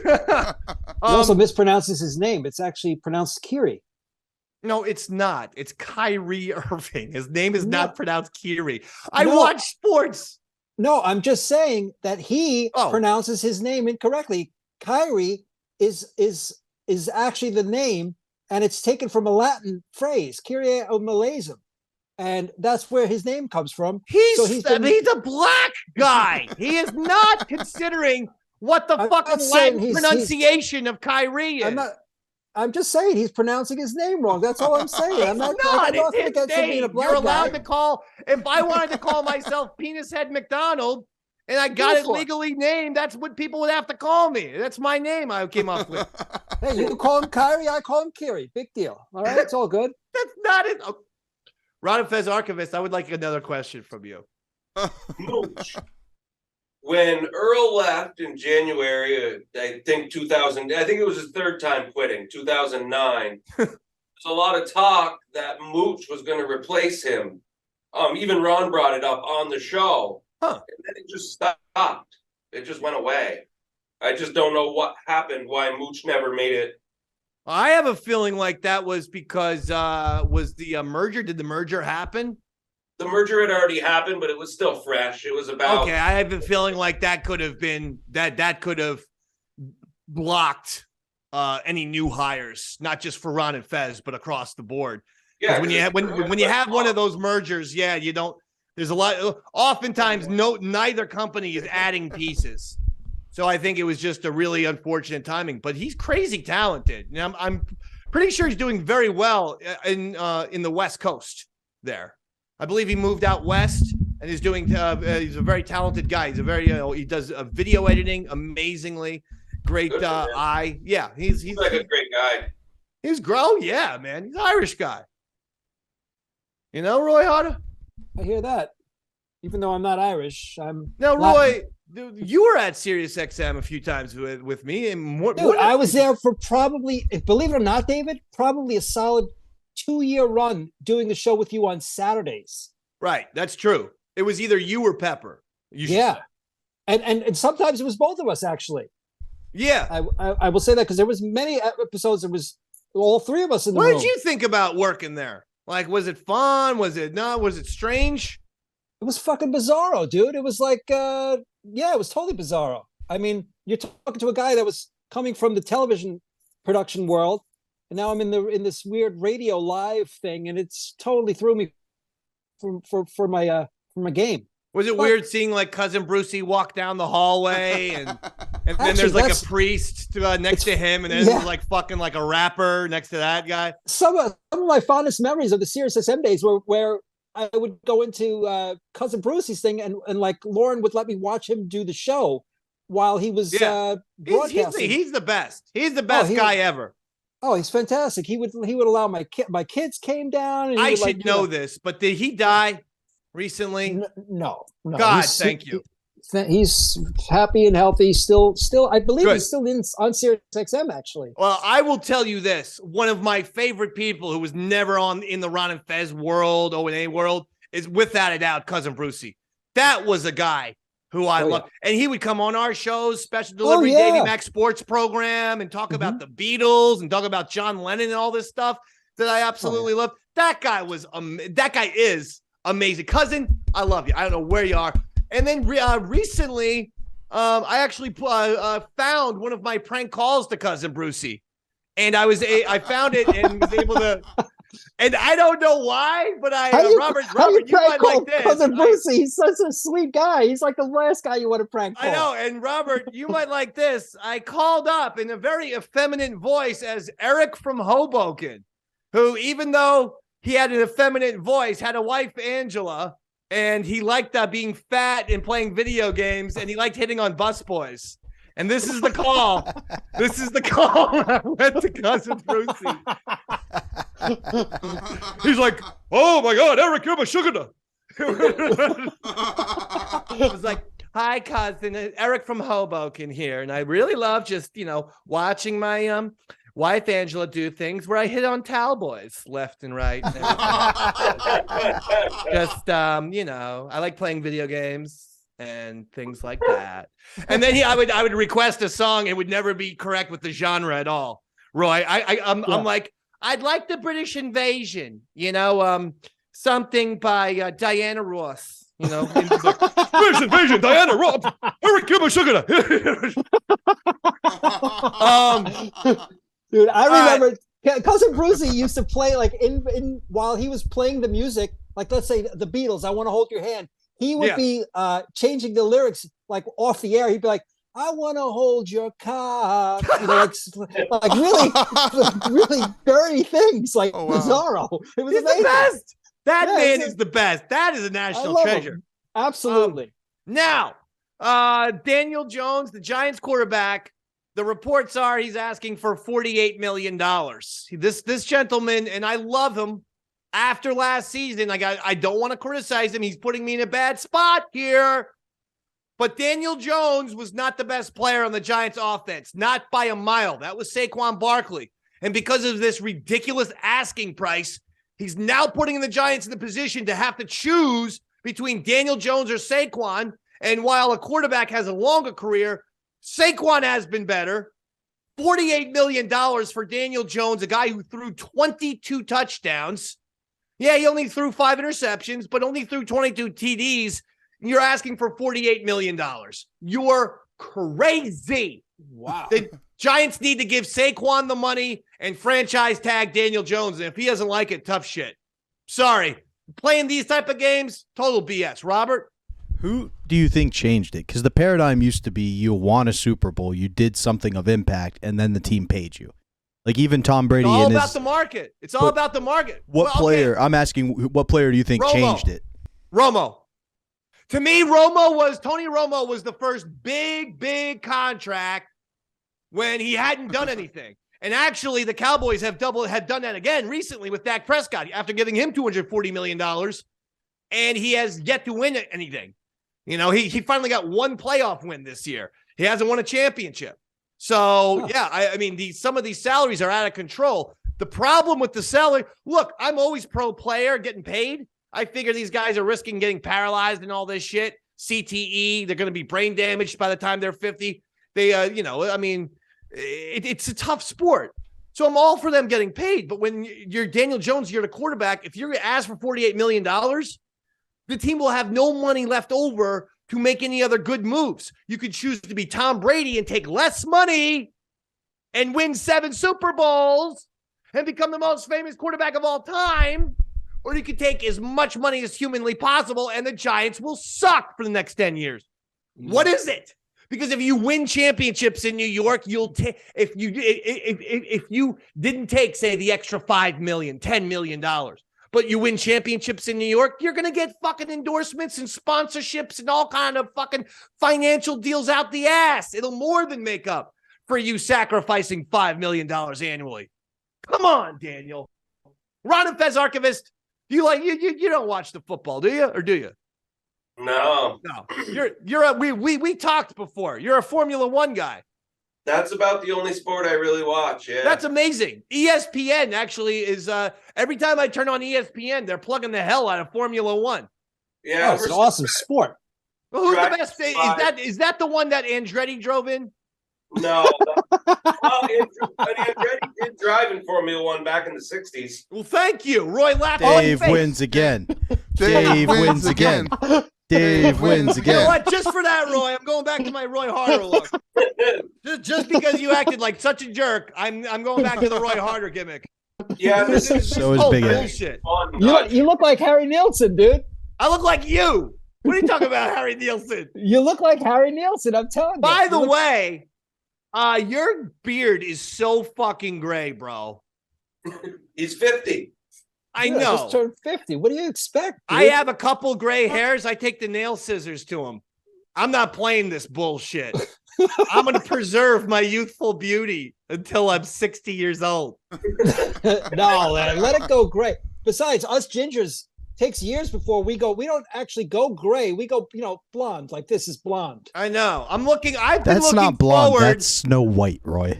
also mispronounces his name. It's actually pronounced Kiri. No, it's not. It's Kyrie Irving. His name is not pronounced Kiri. I watch sports. No, I'm just saying that he pronounces his name incorrectly. Kyrie is actually the name, and it's taken from a Latin phrase, Kyrie eleison, and that's where his name comes from. He's a black guy. He is not considering what the fucking Latin pronunciation of Kyrie is. I'm just saying he's pronouncing his name wrong. That's all I'm saying. I'm not. It's his name. You're allowed to call. If I wanted to call myself Penis Head McDonald, and I got it legally named, that's what people would have to call me. That's my name I came up with. Hey, you can call him Kyrie. I call him Kiri. Big deal. All right, it's all good. That's not it. Oh. Ron Fez, Archivist, I would like another question from you. When Earl left in January, I think it was his third time quitting, 2009. There's a lot of talk that Mooch was going to replace him. Even Ron brought it up on the show. And then it just stopped. It just went away. I just don't know what happened, why Mooch never made it. I have a feeling like that was because was the merger. Did the merger happen? The merger had already happened, but it was still fresh. It was about. Okay, I have a feeling like that could have been that could have blocked any new hires, not just for Ron and Fez, but across the board. Yeah, when you have one of those mergers, you don't. There's a lot. Oftentimes, neither company is adding pieces. So I think it was just a really unfortunate timing. But he's crazy talented. And I'm pretty sure he's doing very well in the West Coast there. I believe he moved out west and he's doing. He's a very talented guy. He's a very he does video editing amazingly. Great eye. Yeah, he's like a great guy. He's yeah, man. He's an Irish guy. You know, Roy Harder? I hear that. Even though I'm not Irish, I'm now Latin. Roy. Dude, you were at Sirius XM a few times with me, and I was there for probably, believe it or not, David, probably a solid 2-year run doing the show with you on Saturdays. Right, that's true. It was either you or Pepper. And sometimes it was both of us actually. Yeah, I will say that because there was many episodes. There was all three of us in the room. What did you think about working there? Like, was it fun? Was it not? Was it strange? It was fucking bizarro, dude. It was like, it was totally bizarro. I mean, you're talking to a guy that was coming from the television production world, and now I'm in this weird radio live thing, and it's totally threw me for my game. Was it weird seeing like Cousin Brucey walk down the hallway, and then there's like a priest next to him, and then there's like fucking like a rapper next to that guy? Some of my fondest memories of the Sirius XM days were where I would go into Cousin Brucey's thing, and like Lauren would let me watch him do the show while he was broadcasting. He's the best. He's the best guy ever. Oh, he's fantastic. He would allow my kids came down. And I should know this, but did he die recently? No. God, thank you. He's happy and healthy. Still, I believe he's still on Sirius XM, actually. Well, I will tell you this. One of my favorite people who was never in the Ron and Fez world, O&A world, is without a doubt Cousin Brucey. That was a guy who I love. And he would come on our shows, Special Delivery Davey Mac Sports Program, and talk about the Beatles and talk about John Lennon and all this stuff that I absolutely love. That guy is amazing. Cousin, I love you. I don't know where you are. And then recently, I actually found one of my prank calls to Cousin Brucey, and I found it and was able to. And I don't know why, but Robert, you might like this. Cousin Brucey, he's such a sweet guy. He's like the last guy you want to prank call. I know, and Robert, you might like this. I called up in a very effeminate voice as Eric from Hoboken, who, even though he had an effeminate voice, had a wife, Angela. And he liked being fat and playing video games, and he liked hitting on busboys. And this is the call. This is the call when I went to Cousin Brucey. He's like, "Oh my God, Eric, you're my sugar." I was like, "Hi, cousin, Eric from Hoboken here, and I really love just watching my wife Angela do things where I hit on towel boys left and right. Just I like playing video games and things like that." And then I would request a song. It would never be correct with the genre at all. Roy, I'm like, I'd like the British Invasion, something by Diana Ross, British Invasion, Diana Ross, Eric, give me sugar. Dude, I remember Cousin Brucey used to play like in while he was playing the music, like let's say the Beatles, "I Want to Hold Your Hand." He would be changing the lyrics like off the air. He'd be like, I want to hold your cock. Like really dirty things, like Bizarro. It was amazing. The best. That man is the best. That is a national treasure. Him. Absolutely. Now, Daniel Jones, the Giants quarterback, the reports are he's asking for $48 million. This gentleman, and I love him. After last season, I don't want to criticize him. He's putting me in a bad spot here. But Daniel Jones was not the best player on the Giants offense, not by a mile. That was Saquon Barkley. And because of this ridiculous asking price, he's now putting the Giants in the position to have to choose between Daniel Jones or Saquon. And while a quarterback has a longer career, Saquon has been better. $48 million for Daniel Jones, a guy who threw 22 touchdowns. Yeah, he only threw 5 interceptions, but only threw 22 TDs. You're asking for $48 million. You're crazy. Wow. The Giants need to give Saquon the money and franchise tag Daniel Jones. And if he doesn't like it, tough shit. Sorry. Playing these type of games, total BS. Robert? Who do you think changed it? Because the paradigm used to be you won a Super Bowl, you did something of impact, and then the team paid you. Like even Tom Brady. It's all about the market. It's all about the market. What player? Okay. I'm asking, what player do you think changed it? Romo. To me, Tony Romo was the first big contract when he hadn't done anything. And actually, the Cowboys had done that again recently with Dak Prescott after giving him $240 million, and he has yet to win anything. You know, he finally got one playoff win this year. He hasn't won a championship. So, I mean, some of these salaries are out of control. The problem with the salary, look, I'm always pro player getting paid. I figure these guys are risking getting paralyzed and all this shit. CTE, they're going to be brain damaged by the time they're 50. It's a tough sport. So I'm all for them getting paid. But when you're Daniel Jones, you're the quarterback. If you're going to ask for $48 million, the team will have no money left over to make any other good moves. You could choose to be Tom Brady and take less money and win 7 Super Bowls and become the most famous quarterback of all time. Or you could take as much money as humanly possible and the Giants will suck for the next 10 years. What is it? Because if you win championships in New York, you'll take, if you didn't take, say, the extra $5 million, $10 million, but you win championships in New York, you're going to get fucking endorsements and sponsorships and all kind of fucking financial deals out the ass. It'll more than make up for you sacrificing $5 million annually. Come on, Daniel. Ron Fez, Archivist. You don't watch the football, do you? Or do you? No. We talked before. You're a Formula One guy. That's about the only sport I really watch. Yeah. That's amazing. ESPN actually is every time I turn on ESPN, they're plugging the hell out of Formula One. Yeah. It's an awesome sport. Well, who's the best? Is that the one that Andretti drove in? No. Andretti did drive in Formula One back in the 60s. Well, thank you. Roy Lapp. Dave wins again. Dave wins again. Dave wins again. You know what? Just for that, Roy, I'm going back to my Roy Harder look. just because you acted like such a jerk, I'm going back to the Roy Harder gimmick. Yeah, so is Big bullshit. You look like Harry Nielsen, dude. I look like you. What are you talking about, Harry Nielsen? You look like Harry Nielsen. I'm telling you. By the way, your beard is so fucking gray, bro. He's 50. I know. Just turned 50. What do you expect, dude? I have a couple gray hairs. I take the nail scissors to them. I'm not playing this bullshit. I'm going to preserve my youthful beauty until I'm 60 years old. No, man, let it go gray. Besides, us gingers takes years before we go. We don't actually go gray. We go, blonde. Like this is blonde. I know. I've been looking That's not blonde. Forward. That's Snow White, Roy.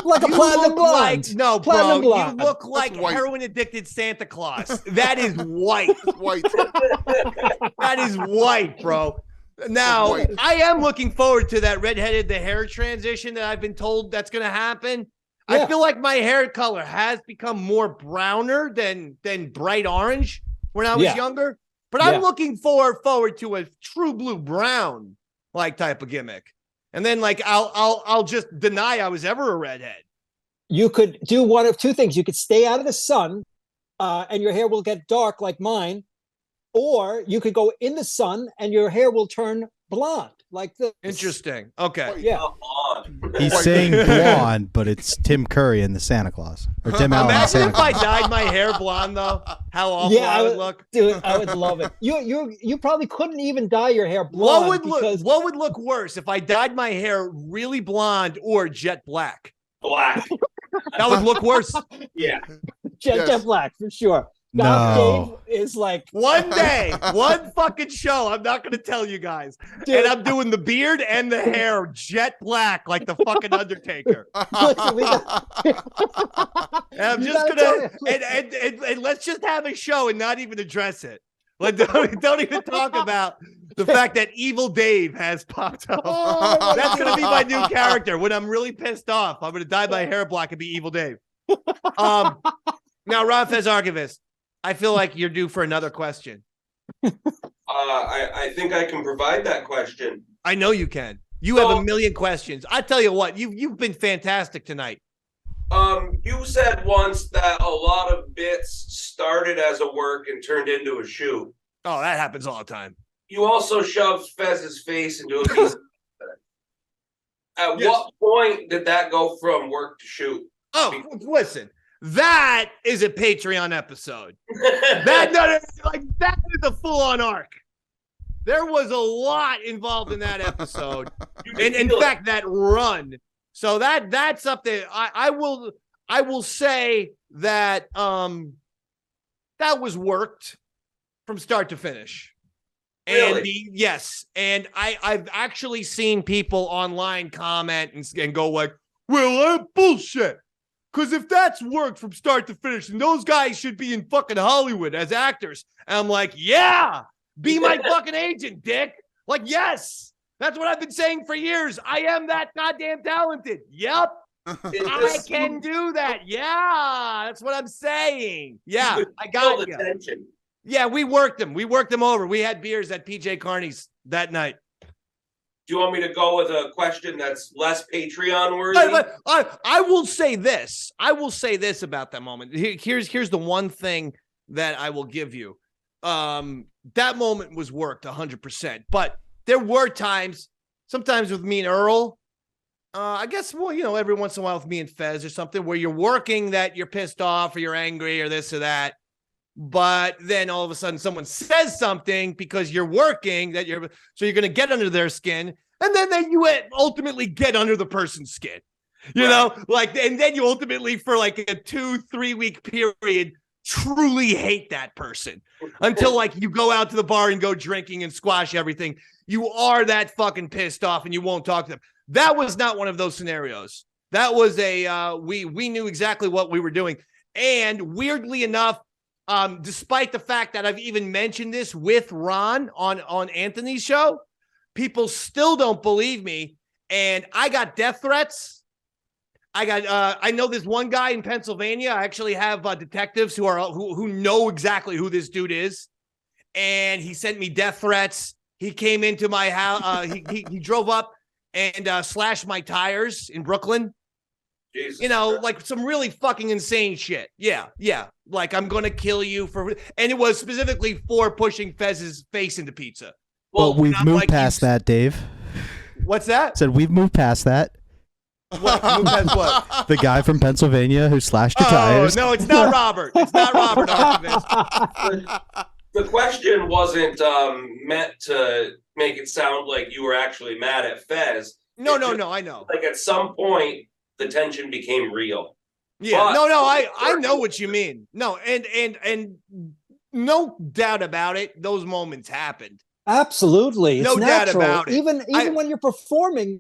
Like a platinum blonde. Platinum blonde. You look like heroin addicted Santa Claus. That is white. White. That is white, bro. Now, I am looking forward to that redheaded the hair transition that I've been told that's going to happen. Yeah. I feel like my hair color has become more browner than bright orange when I was younger. But I'm looking forward to a true blue brown like type of gimmick. And then I'll just deny I was ever a redhead. You could do one of two things. You could stay out of the sun and your hair will get dark like mine. Or you could go in the sun and your hair will turn blonde, like this. Interesting. Okay. Yeah. He's saying blonde, but it's Tim Curry in the Santa Claus. Or Tim Allen in Imagine Santa if I Claus. dyed my hair blonde, though. How awful I would look. Dude, I would love it. You probably couldn't even dye your hair blonde. What would look worse if I dyed my hair really blonde or jet black? Black. That would look worse. Yeah. Jet black for sure. No. Dave is like one day, one fucking show. I'm not going to tell you guys. Dude. And I'm doing the beard and the hair jet black like the fucking Undertaker. Listen, And I'm just gonna and let's just have a show and not even address it. Like don't even talk about the fact that Evil Dave has popped up. Oh, That's gonna be my new character. When I'm really pissed off, I'm gonna dye my hair black and be Evil Dave. Now, Ron Fez, Archivist, I feel like you're due for another question. I think I can provide that question. I know you can. You have a million questions. I tell you what, you've been fantastic tonight. You said once that a lot of bits started as a work and turned into a shoot. Oh, that happens all the time. You also shoved Fez's face into a piece of At what point did that go from work to shoot? Oh, listen. That is a Patreon episode. That is a full-on arc. There was a lot involved in that episode, and in fact, that run. So that's up there. I will say that that was worked from start to finish. Really? And yes, and I've actually seen people online comment and go like, "Well, that's bullshit." Because if that's worked from start to finish, then those guys should be in fucking Hollywood as actors. And I'm like, yeah, be my fucking agent, dick. Like, yes, that's what I've been saying for years. I am that goddamn talented. Yep, I can do that. Yeah, that's what I'm saying. Yeah, I got you. Attention. Yeah, we worked them. We worked them over. We had beers at PJ Carney's that night. Do you want me to go with a question that's less Patreon worthy? I will say this. I will say this about that moment. Here's the one thing that I will give you. That moment was worked 100%. But there were times, sometimes with me and Earl, I guess, well, you know, every once in a while with me and Fez or something, where you're working that you're pissed off or you're angry or this or that. But then all of a sudden someone says something because you're working so you're going to get under their skin. And then you ultimately get under the person's skin, you know, like, and then you ultimately for like a 2-3 week period, truly hate that person until like you go out to the bar and go drinking and squash everything. You are that fucking pissed off and you won't talk to them. That was not one of those scenarios. That was we knew exactly what we were doing. And weirdly enough, despite the fact that I've even mentioned this with Ron on Anthony's show, people still don't believe me. And I got death threats. I know this one guy in Pennsylvania. I actually have detectives who know exactly who this dude is. And he sent me death threats. He came into my house. He drove up and slashed my tires in Brooklyn. Jesus, you know, like some really fucking insane shit. Yeah. Like, I'm going to kill you and it was specifically for pushing Fez's face into pizza. Well, we've moved past that, Dave. What's that? Said we've moved past that. What? Moved past what? The guy from Pennsylvania who slashed your tires. No, it's not Robert. It's not Robert. The question wasn't meant to make it sound like you were actually mad at Fez. No, I know. Like at some point, the tension became real. Yeah, but I know what you mean. No, and no doubt about it, those moments happened. Absolutely, it's no natural. doubt about it. Even when you're performing,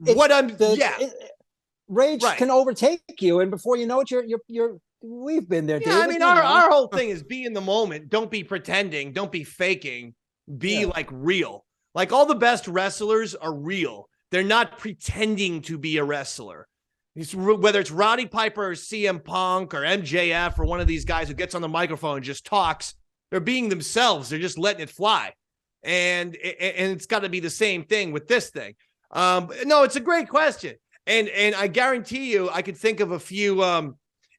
rage can overtake you, and before you know it, you're. We've been there, David. I mean, our whole thing is be in the moment. Don't be pretending. Don't be faking. Be like real. Like all the best wrestlers are real. They're not pretending to be a wrestler. Whether it's Roddy Piper or CM Punk or MJF or one of these guys who gets on the microphone and just talks, they're being themselves. They're just letting it fly. And it's got to be the same thing with this thing. No, it's a great question. And I guarantee you, I could think of a few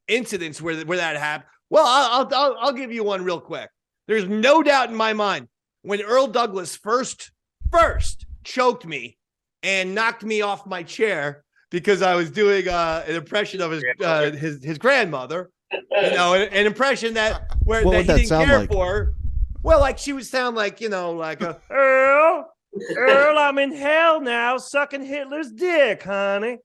incidents where that happened. Well, I'll give you one real quick. There's no doubt in my mind when Earl Douglas first choked me and knocked me off my chair because I was doing an impression of his grandmother. An impression that he didn't care for. Well, like she would sound like, like a Earl, I'm in hell now, sucking Hitler's dick, honey.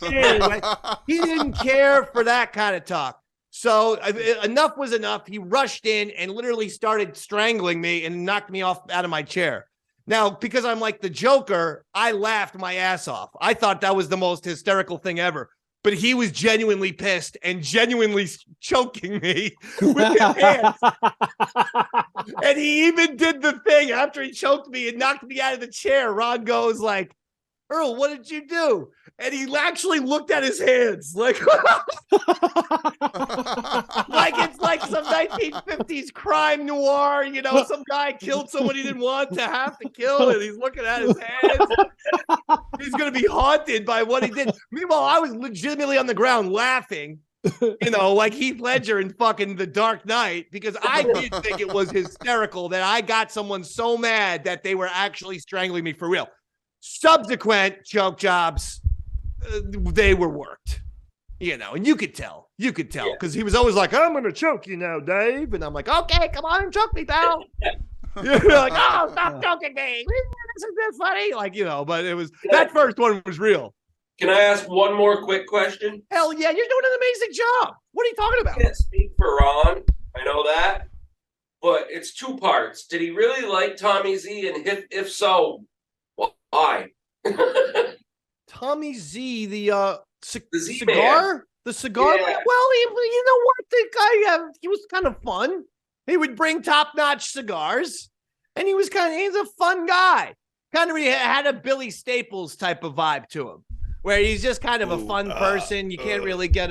Anyway, he didn't care for that kind of talk. So enough was enough. He rushed in and literally started strangling me and knocked me out of my chair. Now, because I'm like the Joker, I laughed my ass off. I thought that was the most hysterical thing ever. But he was genuinely pissed and genuinely choking me with his hands. And he even did the thing after he choked me and knocked me out of the chair. Ron goes like, Earl, what did you do? And he actually looked at his hands like, like it's like some 1950s crime noir. Some guy killed someone he didn't want to have to kill, and he's looking at his hands. He's going to be haunted by what he did. Meanwhile, I was legitimately on the ground laughing, like Heath Ledger in fucking The Dark Knight, because I did think it was hysterical that I got someone so mad that they were actually strangling me for real. Subsequent choke jobs, they were worked, and you could tell because he was always like, I'm going to choke you now, Dave. And I'm like, okay, come on and choke me, pal. You're like, oh, stop choking me. Isn't this funny? But it was, that first one was real. Can I ask one more quick question? Hell yeah, you're doing an amazing job. What are you talking about? I can't speak for Ron. I know that. But it's two parts. Did he really like Tommy Z? And if so, why? Tommy Z, the cigar? Man. The cigar? Yeah. Well, you know what? The guy, he was kind of fun. He would bring top-notch cigars, and he's a fun guy. Kind of had a Billy Staples type of vibe to him, where he's just kind of a fun person. You can't really get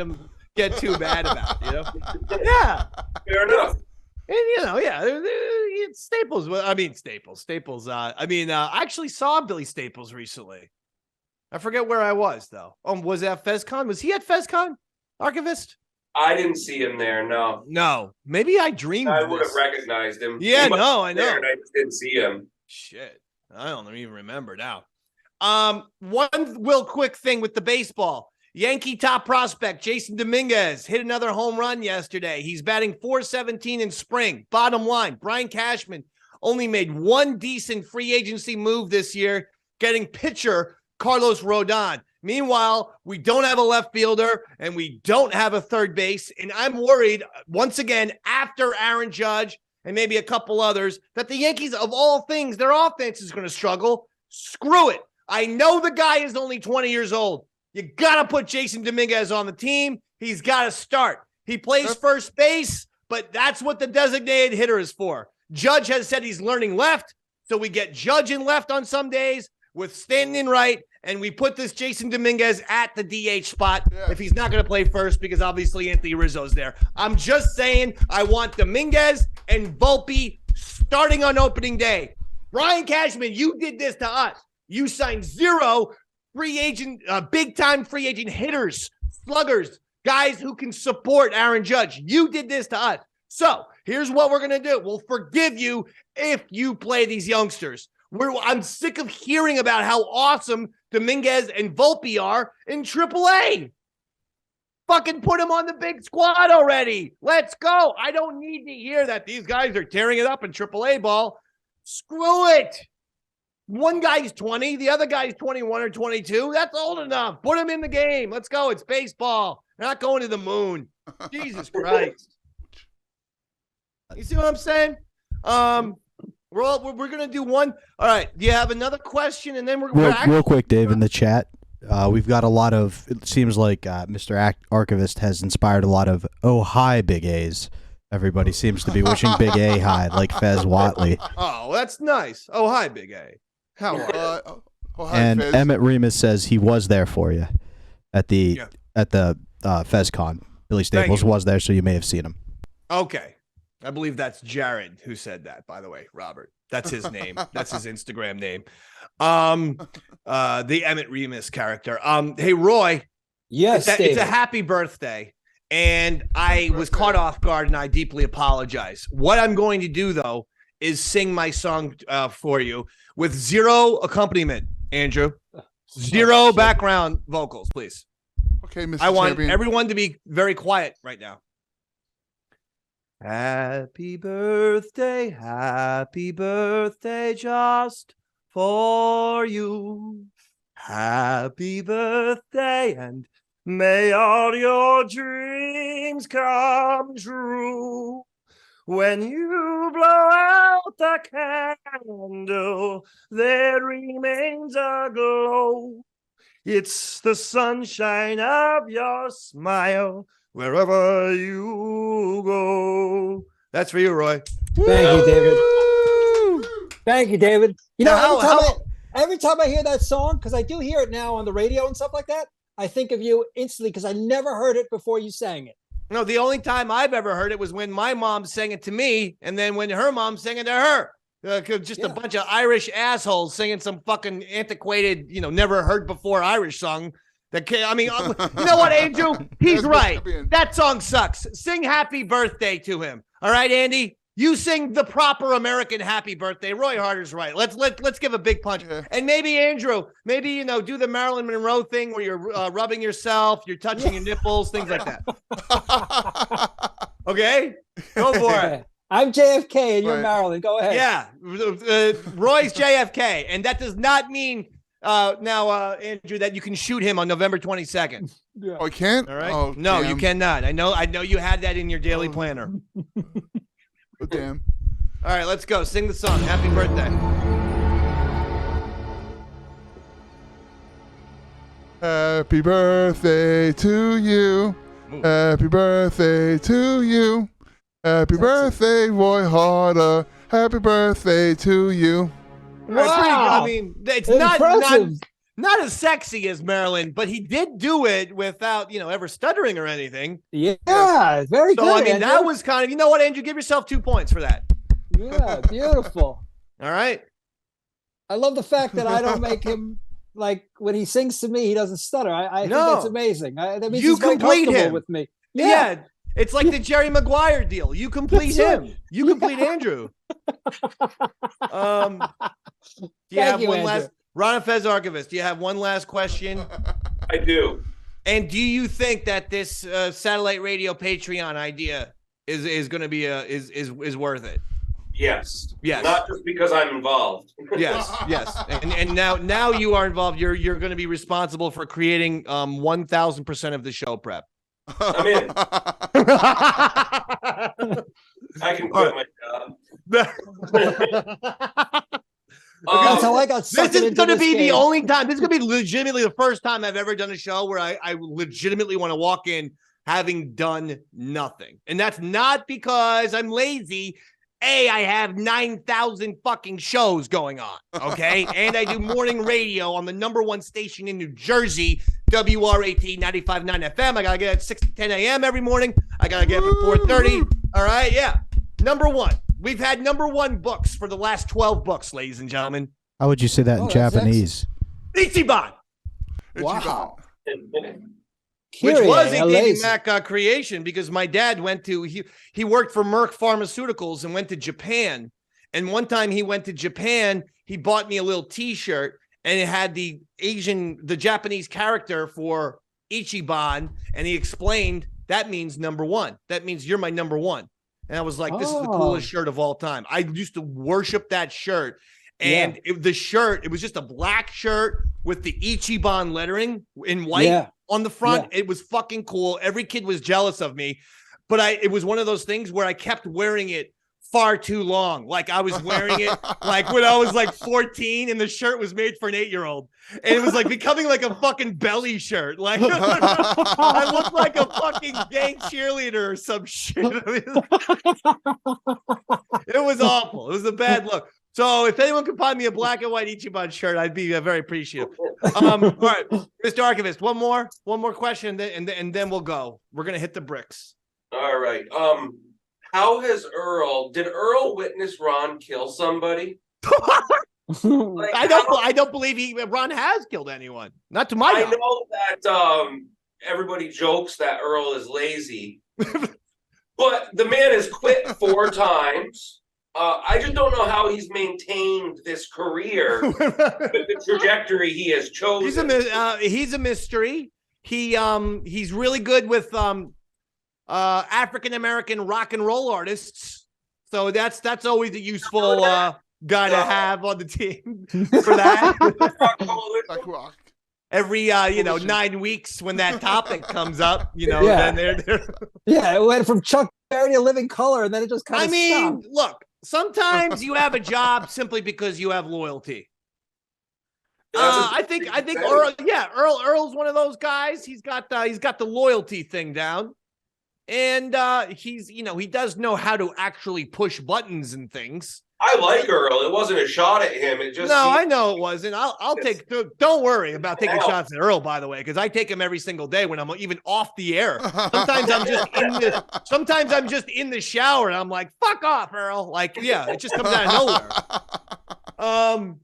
too mad about, Yeah. Fair enough. And, it's Staples. Staples. I actually saw Billy Staples recently. I forget where I was, though. Was it at FezCon? Was he at FezCon? Archivist? I didn't see him there, no. No. Maybe I dreamed I would have recognized him. Yeah, no, I know. And I just didn't see him. Shit. I don't even remember now. One real quick thing with the baseball. Yankee top prospect Jason Dominguez hit another home run yesterday. He's batting .417 in spring. Bottom line, Brian Cashman only made one decent free agency move this year, getting pitcher Carlos Rodon. Meanwhile, we don't have a left fielder and we don't have a third base. And I'm worried, once again, after Aaron Judge and maybe a couple others, that the Yankees, of all things, their offense is going to struggle. Screw it. I know the guy is only 20 years old. You got to put Jason Dominguez on the team. He's got to start. He plays first base, but that's what the designated hitter is for. Judge has said he's learning left, so we get Judge in left on some days with Stanton in right, and we put this Jason Dominguez at the DH spot if he's not going to play first, because obviously Anthony Rizzo's there. I'm just saying I want Dominguez and Volpe starting on opening day. Brian Cashman, you did this to us. You signed 0 free agent, big-time free agent hitters, sluggers, guys who can support Aaron Judge. You did this to us. So here's what we're going to do. We'll forgive you if you play these youngsters. I'm sick of hearing about how awesome Dominguez and Volpe are in AAA. Fucking put them on the big squad already. Let's go. I don't need to hear that these guys are tearing it up in AAA ball. Screw it. One guy's 20, the other guy's 21 or 22. That's old enough. Put him in the game. Let's go. It's baseball. They're not going to the moon. Jesus Christ. You see what I'm saying? We're going to do one. All right. Do you have another question? And then we're real quick, Dave, in the chat. We've got a lot of, it seems like Mr. Archivist has inspired a lot of, oh, hi, Big A's. Everybody seems to be wishing Big A hi, like Fez Watley. Oh, that's nice. Oh, hi, Big A. How are you? Hi, and Fez. Emmett Remus says he was there for you at the FezCon. Billy Staples was there, so you may have seen him. Okay. I believe that's Jared who said that, by the way, Robert. That's his name. That's his Instagram name. The Emmett Remus character. Hey, Roy. Yes, it's a happy birthday. And I was caught off guard, and I deeply apologize. What I'm going to do, though, is sing my song for you with zero accompaniment, Andrew. Zero background vocals, please. Okay, Mr. I want Champion. everyone to be very quiet right now. Happy birthday just for you. Happy birthday, and may all your dreams come true. When you blow out the candle, there remains a glow. It's the sunshine of your smile wherever you go. That's for you, Roy. Thank you, David. Thank you, David. You know, Now, every time I hear that song, because I do hear it now on the radio and stuff like that, I think of you instantly because I never heard it before you sang it. No, the only time I've ever heard it was when my mom sang it to me, and then when her mom sang it to her. Just a bunch of Irish assholes singing some fucking antiquated, never heard before Irish song. You know what, Andrew? He's right. That song sucks. Sing Happy Birthday to him. All right, Andy? You sing the proper American Happy Birthday. Roy Harder's right. Let's give a big punch. Yeah. And maybe, Andrew, do the Marilyn Monroe thing where you're rubbing yourself, you're touching your nipples, things like that. Okay? Go for it. I'm JFK and you're Marilyn. Go ahead. Yeah. Roy's JFK. And that does not mean Andrew, that you can shoot him on November 22nd. Yeah. Oh, you can't? All right. Oh, no, damn. you cannot. I know you had that in your daily planner. Oh, damn. All right, let's go. Sing the song. Happy birthday. Happy birthday to you. Happy birthday to you. Happy birthday, Roy Harder. Happy birthday to you. Wow. It's not as sexy as Marilyn, but he did do it without, ever stuttering or anything. Yeah, very good. So, Andrew, that was kind of, you know what, Andrew, give yourself 2 points for that. Yeah, beautiful. All right. I love the fact that I don't make him, like, when he sings to me, he doesn't stutter. I think that's amazing. That means you he's very complete him with me. Yeah. It's like the Jerry Maguire deal. You complete him. You complete Andrew. Do you have one last? Ron Fez, Archivist, do you have one last question? I do. And do you think that this satellite radio Patreon idea is going to be is worth it? Yes. Yes. Not just because I'm involved. Yes. And now you are involved. You're going to be responsible for creating 1,000% of the show prep. I'm in. I can quit my job. That's how I got sucked This is going to be game. the only time. This is going to be legitimately the first time I've ever done a show where I legitimately want to walk in having done nothing. And that's not because I'm lazy. I have 9,000 fucking shows going on, okay? And I do morning radio on the #1 station in New Jersey, WRAT 95.9 FM. I got to get at 6 to 10 a.m. every morning. I got to get up at 4:30. All right, yeah. #1. We've had #1 books for the last 12 books, ladies and gentlemen. How would you say that in Japanese? Ichiban. Wow. Which was a Davey Mac creation because my dad he worked for Merck Pharmaceuticals and went to Japan. And one time he went to Japan, he bought me a little T-shirt and it had the Japanese character for Ichiban. And he explained that means #1. That means you're my #1. And I was like, this is the coolest shirt of all time. I used to worship that shirt. And it was just a black shirt with the Ichiban lettering in white on the front. It was fucking cool. Every kid was jealous of me. But it was one of those things where I kept wearing it far too long. Like I was wearing it like when I was like 14 and the shirt was made for an 8-year-old. And it was like becoming like a fucking belly shirt. Like I looked like a fucking gay cheerleader or some shit. It was awful. It was a bad look. So if anyone could find me a black and white Ichiban shirt, I'd be very appreciative. All right, Mr. Archivist, one more question, and then we'll go. We're gonna hit the bricks. All right. How has did Earl witness Ron kill somebody? I don't believe Ron has killed anyone. Not to my knowledge. I know that everybody jokes that Earl is lazy, but the man has quit 4 times. I just don't know how he's maintained this career with the trajectory he has chosen. He's a mystery. He's really good with African American rock and roll artists. So that's always a useful guy to have on the team for that. Every 9 weeks when that topic comes up, then they're yeah, it went from Chuck Berry to Living Color, and then it just kind of stopped. Look, sometimes you have a job simply because you have loyalty. I think Earl's one of those guys. He's got the loyalty thing down, and he does know how to actually push buttons and things. I like Earl. It wasn't a shot at him. It just I know it wasn't. I'll take. Don't worry about taking shots at Earl, by the way, because I take him every single day when I'm even off the air. Sometimes I'm just in the shower and I'm like, "Fuck off, Earl!" Like, yeah, it just comes out of nowhere. I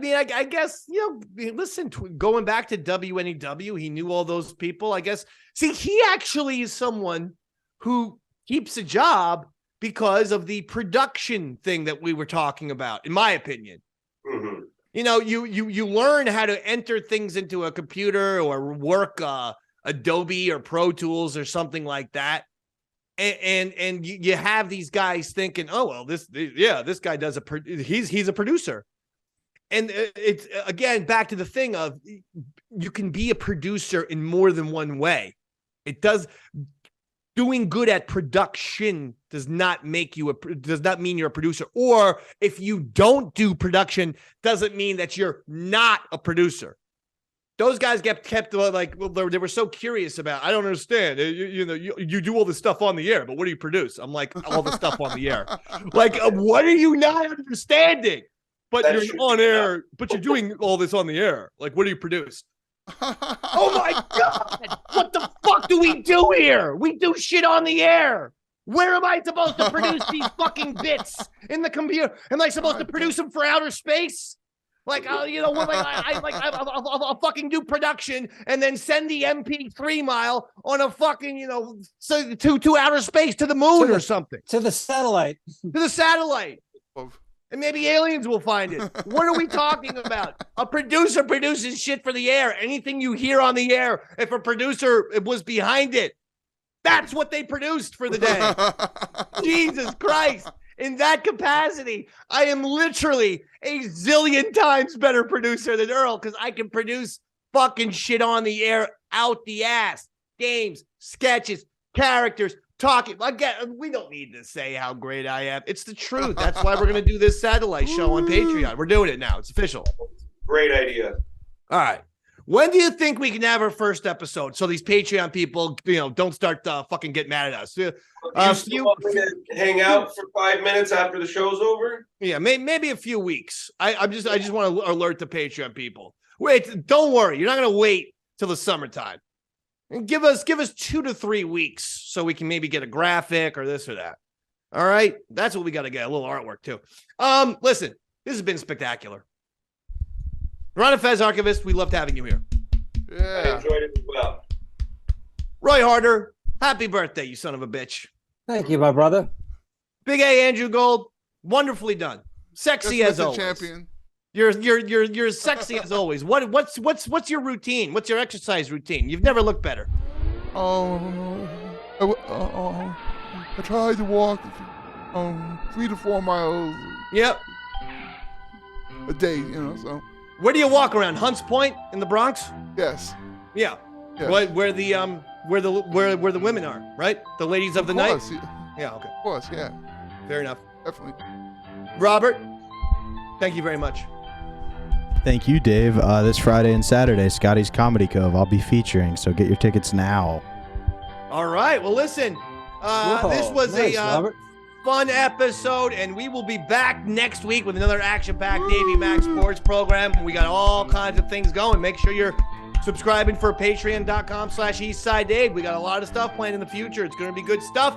mean, I guess listen. Going back to WNEW, he knew all those people. I guess. See, he actually is someone who keeps a job because of the production thing that we were talking about, in my opinion. Mm-hmm. You learn how to enter things into a computer or work Adobe or Pro Tools or something like that. And you have these guys thinking, oh, well, this guy does he's a producer. And it's, again, back to the thing of you can be a producer in more than one way. Doing good at production does not mean you're a producer. Or if you don't do production, doesn't mean that you're not a producer. Those guys kept like, they were so curious about, I don't understand. You do all this stuff on the air, but what do you produce? I'm like, all the stuff on the air. Like, what are you not understanding? But you're on air, but you're doing all this on the air. Like, what do you produce? Oh my God! What the fuck do we do here? We do shit on the air. Where am I supposed to produce these fucking bits in the computer? Am I supposed to produce them for outer space? Like, I'll fucking do production and then send the MP3 mile on a fucking, to outer space, to the moon or something. To the satellite. And maybe aliens will find it. What are we talking about? A producer produces shit for the air. Anything you hear on the air, if a producer was behind it, that's what they produced for the day. Jesus Christ. In that capacity, I am literally a zillion times better producer than Earl because I can produce fucking shit on the air out the ass. Games, sketches, characters, talking. Again, we don't need to say how great I am. It's the truth. That's why we're going to do this satellite show on Patreon. We're doing it now. It's official. Great idea. All right. When do you think we can have our first episode? So these Patreon people, don't start fucking get mad at us. You still want me to hang out for 5 minutes after the show's over? Yeah, maybe a few weeks. I just want to alert the Patreon people. Wait, don't worry. You're not going to wait till the summertime. And give us 2 to 3 weeks so we can maybe get a graphic or this or that. All right? That's what we got to get, a little artwork too. Listen, this has been spectacular. Ron Fez, Archivist, we loved having you here. Yeah. I enjoyed it as well. Roy Harder, happy birthday, you son of a bitch. Thank you, my brother. Big A, Andrew Gold, wonderfully done. Sexy as always. Champion. You're sexy as always. What's your routine? What's your exercise routine? You've never looked better. I tried to walk 3 to 4 miles. Yep. A day, so. Where do you walk around? Hunts Point in the Bronx? Yes. Yeah. Yes. Where the women are, right? The ladies of the night? Yeah, okay. Of course, yeah. Fair enough. Definitely. Robert, thank you very much. Thank you, Dave. This Friday and Saturday, Scotty's Comedy Cove. I'll be featuring, so get your tickets now. All right. Well, listen, this was nice, a fun episode, and we will be back next week with another action-packed Davey Mac Sports Program. We got all kinds of things going. Make sure you're subscribing for patreon.com/EastsideDave. We got a lot of stuff planned in the future. It's going to be good stuff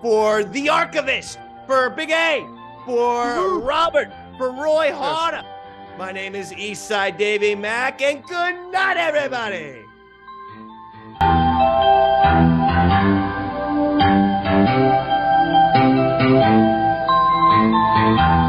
for the Archivist, for Big A, for Robert, for Roy Harder. My name is Eastside Davey Mac, and good night, everybody. Bye.